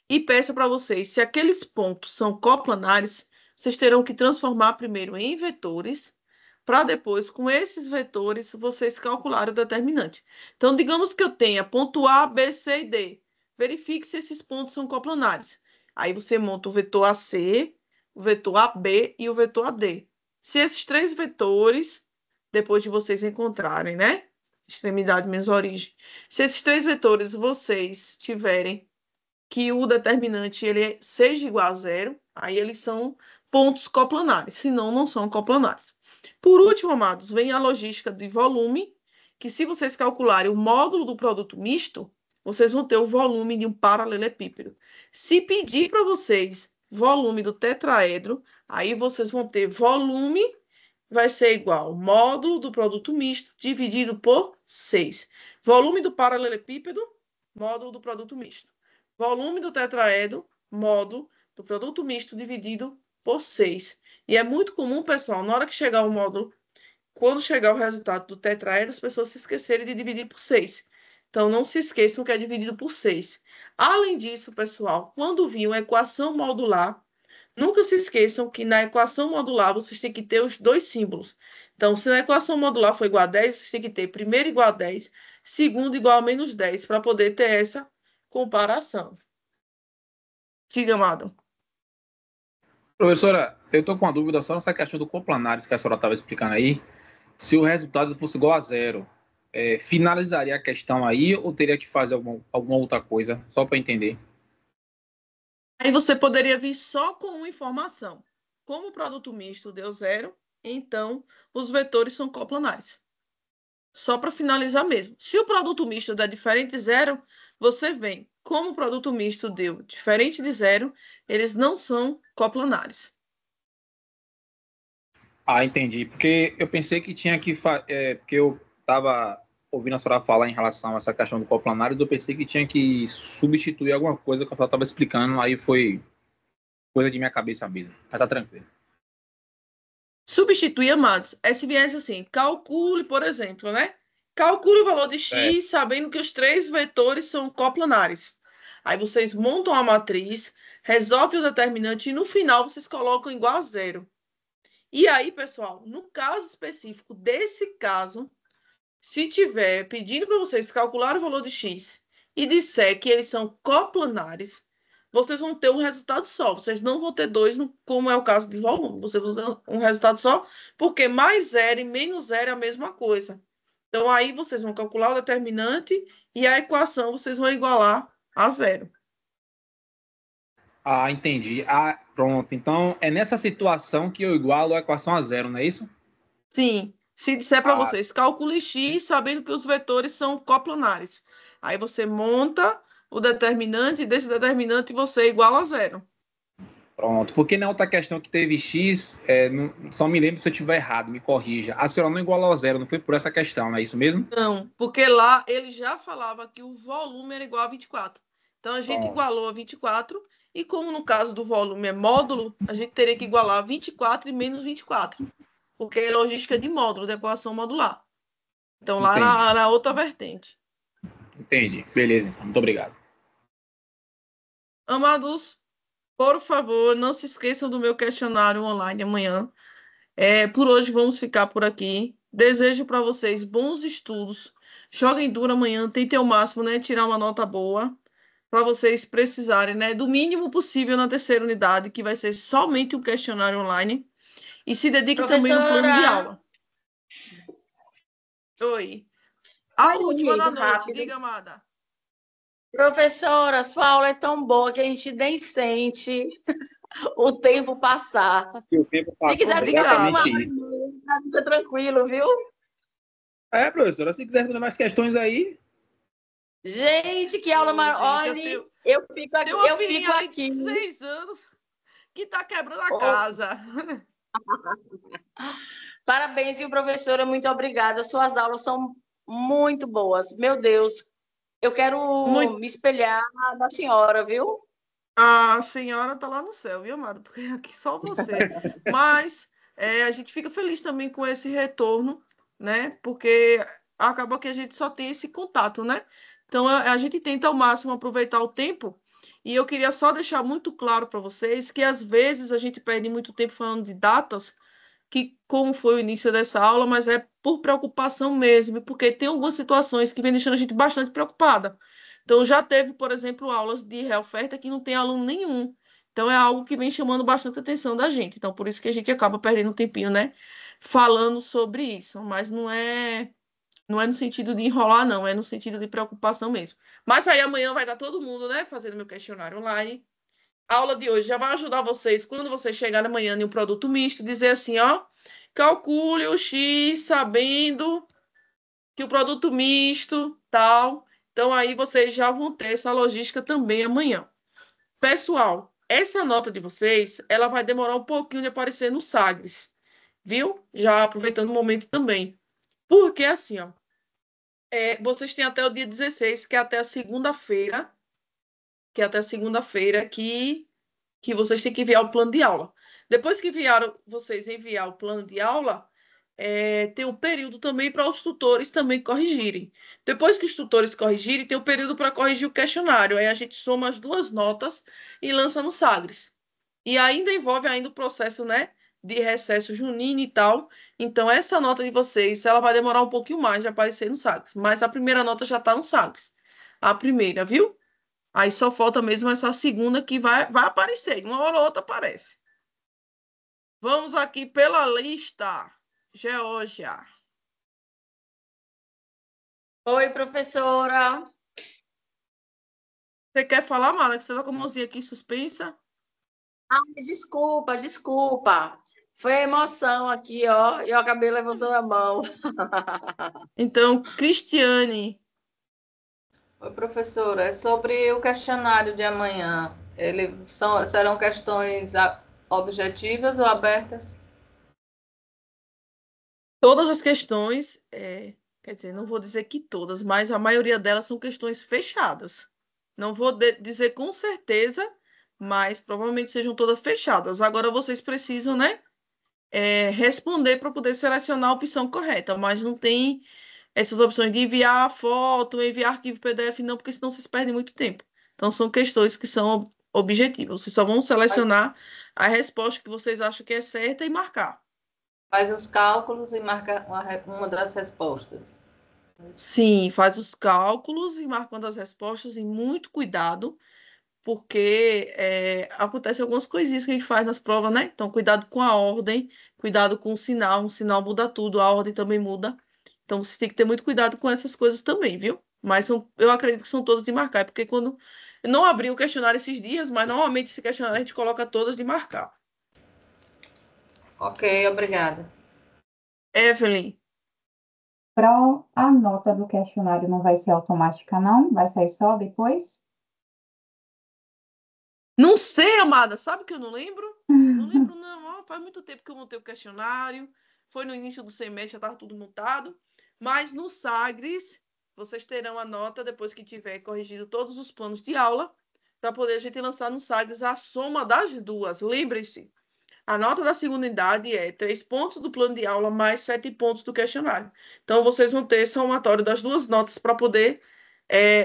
e peça para vocês, se aqueles pontos são coplanares, vocês terão que transformar primeiro em vetores, para depois, com esses vetores, vocês calcularem o determinante. Então, digamos que eu tenha ponto A, B, C e D. verifique se esses pontos são coplanares. Aí você monta o vetor AC, o vetor AB e o vetor AD. Se esses 3 vetores, depois de vocês encontrarem, né? Extremidade menos origem. Se esses 3 vetores vocês tiverem que o determinante ele seja igual a 0, aí eles são pontos coplanares, senão não são coplanares. Por último, amados, vem a logística de volume, que se vocês calcularem o módulo do produto misto, vocês vão ter o volume de um paralelepípedo. Se pedir para vocês volume do tetraedro, aí vocês vão ter volume, vai ser igual ao módulo do produto misto dividido por 6. Volume do paralelepípedo, módulo do produto misto. Volume do tetraedro, módulo do produto misto dividido por 6. E é muito comum, pessoal, na hora que chegar o módulo, quando chegar o resultado do tetraedro, as pessoas se esquecerem de dividir por 6. Então, não se esqueçam que é dividido por 6. Além disso, pessoal, quando vir uma equação modular, nunca se esqueçam que na equação modular vocês têm que ter os 2 símbolos. Então, se na equação modular for igual a 10, vocês têm que ter primeiro igual a 10, segundo igual a menos 10, para poder ter essa comparação. Diga, amado. Professora, eu estou com uma dúvida só nessa questão do coplanares que a senhora estava explicando aí. Se o resultado fosse igual a 0, finalizaria a questão aí ou teria que fazer alguma outra coisa? Só para entender. Aí você poderia vir só com uma informação. Como o produto misto deu 0, então os vetores são coplanares. Só para finalizar mesmo. Se o produto misto der diferente de 0, você vem. Como o produto misto deu diferente de 0, eles não são coplanares. Ah, entendi. Porque eu pensei que tinha que... porque eu estava ouvindo a senhora falar em relação a essa questão do coplanares, eu pensei que tinha que substituir alguma coisa que a senhora estava explicando, aí foi coisa de minha cabeça mesmo. Mas tá tranquilo. Substituir, amados, é se viesse assim, calcule, por exemplo, né? Calcule o valor de x, sabendo que os 3 vetores são coplanares. Aí vocês montam a matriz, resolvem o determinante e no final vocês colocam igual a 0. E aí, pessoal, no caso específico desse caso, se tiver pedindo para vocês calcular o valor de x e disser que eles são coplanares, vocês vão ter um resultado só. Vocês não vão ter 2, como é o caso de volume. Vocês vão ter um resultado só, porque mais 0 e menos 0 é a mesma coisa. Então, aí vocês vão calcular o determinante e a equação vocês vão igualar a 0. Ah, entendi. Ah, pronto. Então, é nessa situação que eu igualo a equação a 0, não é isso? Sim. Se disser para vocês, calcule x sabendo que os vetores são coplanares. Aí você monta o determinante e desse determinante você iguala a 0. Pronto. Porque na outra questão que teve x, só me lembro se eu estiver errado, me corrija. A senhora não igualou a 0, não foi por essa questão, não é isso mesmo? Não, porque lá ele já falava que o volume era igual a 24. Então a gente igualou a 24 e como no caso do volume é módulo, a gente teria que igualar 24 e menos 24. Porque é logística de módulo, de equação modular. Então lá na outra vertente. Entendi. Beleza, então. Muito obrigado. Amados, por favor, não se esqueçam do meu questionário online amanhã. Por hoje vamos ficar por aqui. Desejo para vocês bons estudos. Joguem duro amanhã, tentem ao máximo, né, tirar uma nota boa, para vocês precisarem, né, do mínimo possível na terceira unidade, que vai ser somente um questionário online. E se dediquem também no plano de aula. Oi. A última da noite, rápido. Diga, amada. Professora, sua aula é tão boa que a gente nem sente o tempo passar. Se quiser ficar fica tranquilo, viu? Professora, se quiser responder mais questões aí. Gente, que aula maravilhosa. Eu fico aqui. Eu fico aqui. De 6 anos que tá quebrando a casa. Parabéns, viu, professora? Muito obrigada. Suas aulas são muito boas. Meu Deus, eu quero me espelhar na senhora, viu? A senhora tá lá no céu, viu, amada? Porque aqui só você. Mas a gente fica feliz também com esse retorno, né? Porque acaba que a gente só tem esse contato, né? Então, a gente tenta ao máximo aproveitar o tempo. E eu queria só deixar muito claro para vocês que, às vezes, a gente perde muito tempo falando de datas, que como foi o início dessa aula, mas é por preocupação mesmo, porque tem algumas situações que vêm deixando a gente bastante preocupada. Então, já teve, por exemplo, aulas de reoferta que não tem aluno nenhum. Então, é algo que vem chamando bastante atenção da gente. Então, por isso que a gente acaba perdendo um tempinho, né? Falando sobre isso. Mas não é no sentido de enrolar, não. É no sentido de preocupação mesmo. Mas aí amanhã vai dar todo mundo, né? Fazendo meu questionário online. A aula de hoje já vai ajudar vocês, quando vocês chegarem amanhã em um produto misto, dizer assim, ó, calcule o X sabendo que o produto misto, tal. Então, aí vocês já vão ter essa logística também amanhã. Pessoal, essa nota de vocês, ela vai demorar um pouquinho de aparecer no Sagres, viu? Já aproveitando o momento também. Porque assim, ó, vocês têm até o dia 16, que é até a segunda-feira, que vocês têm que enviar o plano de aula. Depois que vocês enviar o plano de aula, tem um período também para os tutores também corrigirem. Depois que os tutores corrigirem, tem um período para corrigir o questionário. Aí a gente soma as duas notas e lança no Sagres. E ainda envolve ainda o processo, né, de recesso junino e tal. Então, essa nota de vocês, ela vai demorar um pouquinho mais de aparecer no Sagres. Mas a primeira nota já está no Sagres. A primeira, viu? Aí só falta mesmo essa segunda que vai aparecer. Uma hora ou outra aparece. Vamos aqui pela lista. Geórgia. Oi, professora. Você quer falar, Mara? Que você está com a mãozinha aqui suspensa? Desculpa. Foi a emoção aqui, ó. E eu acabei levantando a mão. Então, Cristiane. Oi, professora. É sobre o questionário de amanhã. Serão questões objetivas ou abertas? Todas as questões, quer dizer, não vou dizer que todas, mas a maioria delas são questões fechadas. Não vou dizer com certeza, mas provavelmente sejam todas fechadas. Agora vocês precisam, né, responder para poder selecionar a opção correta, mas não tem essas opções de enviar foto, enviar arquivo PDF, não, porque senão vocês perdem muito tempo. Então, são questões que são objetivas. Vocês só vão selecionar a resposta que vocês acham que é certa e marcar. Faz os cálculos e marca uma das respostas. Sim, faz os cálculos e marca uma das respostas, e muito cuidado, porque acontecem algumas coisinhas que a gente faz nas provas, né? Então, cuidado com a ordem, cuidado com o sinal. Um sinal muda tudo, a ordem também muda. Então, você tem que ter muito cuidado com essas coisas também, viu? Mas eu acredito que são todas de marcar, porque quando eu não abri o questionário esses dias, mas normalmente esse questionário a gente coloca todas de marcar. Ok, obrigada. Evelyn. A nota do questionário não vai ser automática, não? Vai sair só depois? Não sei, amada. Sabe que eu não lembro? Não lembro, não. Faz muito tempo que eu montei o questionário. Foi no início do semestre, já estava tudo montado. Mas no Sagres, vocês terão a nota depois que tiver corrigido todos os planos de aula, para poder a gente lançar no Sagres a soma das duas. Lembrem-se, a nota da segunda unidade é 3 pontos do plano de aula mais 7 pontos do questionário. Então, vocês vão ter somatório das duas notas para poder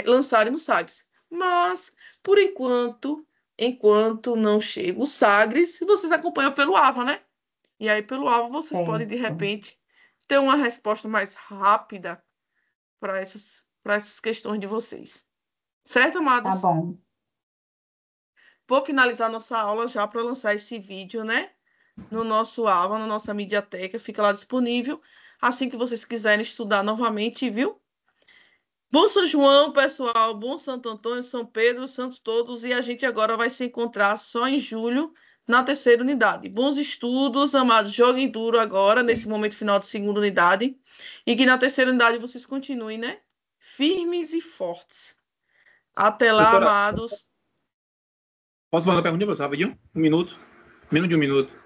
lançarem no Sagres. Mas, por enquanto não chega o Sagres, vocês acompanham pelo AVA, né? E aí, pelo AVA, vocês podem, de repente, ter uma resposta mais rápida para essas questões de vocês. Certo, amados? Tá bom. Vou finalizar nossa aula já para lançar esse vídeo, né? No nosso AVA, na nossa mediateca, fica lá disponível. Assim que vocês quiserem estudar novamente, viu? Bom São João, pessoal, bom Santo Antônio, São Pedro, Santos todos, e a gente agora vai se encontrar só em julho, na terceira unidade. Bons estudos, amados, joguem duro agora, nesse momento final de segunda unidade, e que na terceira unidade vocês continuem, né? Firmes e fortes. Até lá, Doutora, amados. posso fazer uma pergunta, professor, rapidinho? Um minuto? Menos de um minuto.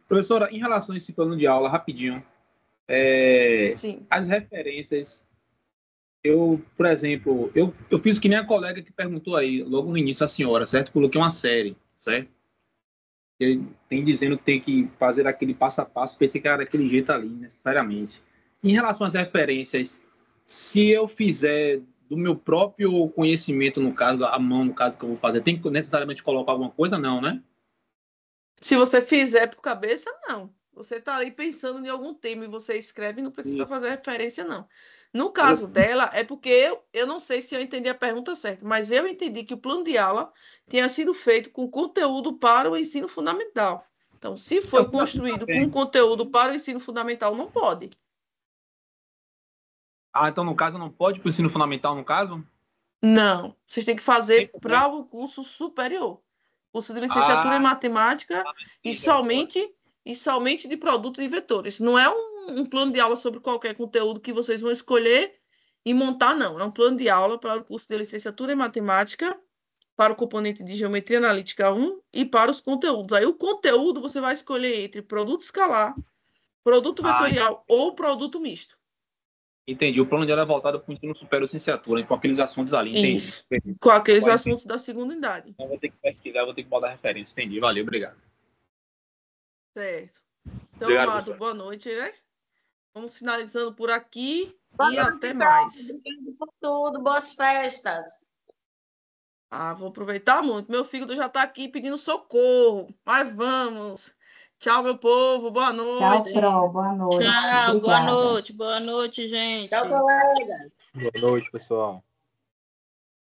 Professora, em relação a esse plano de aula, rapidinho, as referências, por exemplo, eu fiz que nem a colega que perguntou aí, logo no início, a senhora, certo? Coloquei uma série, certo? Ele tem dizendo que tem que fazer aquele passo a passo, pensei que era daquele jeito ali, necessariamente. Em relação às referências, se eu fizer do meu próprio conhecimento, no caso, a mão, no caso que eu vou fazer, tem que necessariamente colocar alguma coisa? Não, né? Se você fizer por cabeça, não. Você está aí pensando em algum tema e você escreve, não precisa fazer referência, não. No caso dela, é porque eu não sei se eu entendi a pergunta certa, mas eu entendi que o plano de aula tinha sido feito com conteúdo para o ensino fundamental. Então, se foi construído com conteúdo para o ensino fundamental, não pode. Ah, então no caso não pode para o ensino fundamental, no caso? Não, vocês têm que fazer para o curso superior. Curso de licenciatura em matemática e somente de produto e vetores. Não é um plano de aula sobre qualquer conteúdo que vocês vão escolher e montar, não. É um plano de aula para o curso de licenciatura em matemática, para o componente de geometria analítica 1 e para os conteúdos. Aí o conteúdo você vai escolher entre produto escalar, produto vetorial ou produto misto. Entendi. O plano de aula é voltado para o ensino superior licenciatura, com aqueles assuntos ali. Entendi. Isso. Com aqueles assuntos da segunda idade. Então, vou ter que pesquisar, vou ter que botar referência. Entendi. Valeu, obrigado. Certo. Então, Obrigado, Amado, professor. boa noite, né? Vamos finalizando por aqui Boa e noite, até então. mais. Obrigada por tudo. Boas festas. Ah, vou aproveitar muito. Meu fígado já está aqui pedindo socorro. Mas vamos. Tchau, meu povo. Boa noite. Tchau, Pro. Boa noite. Tchau, boa Obrigada. noite. Boa noite, gente. Tchau, colega. Boa noite, pessoal.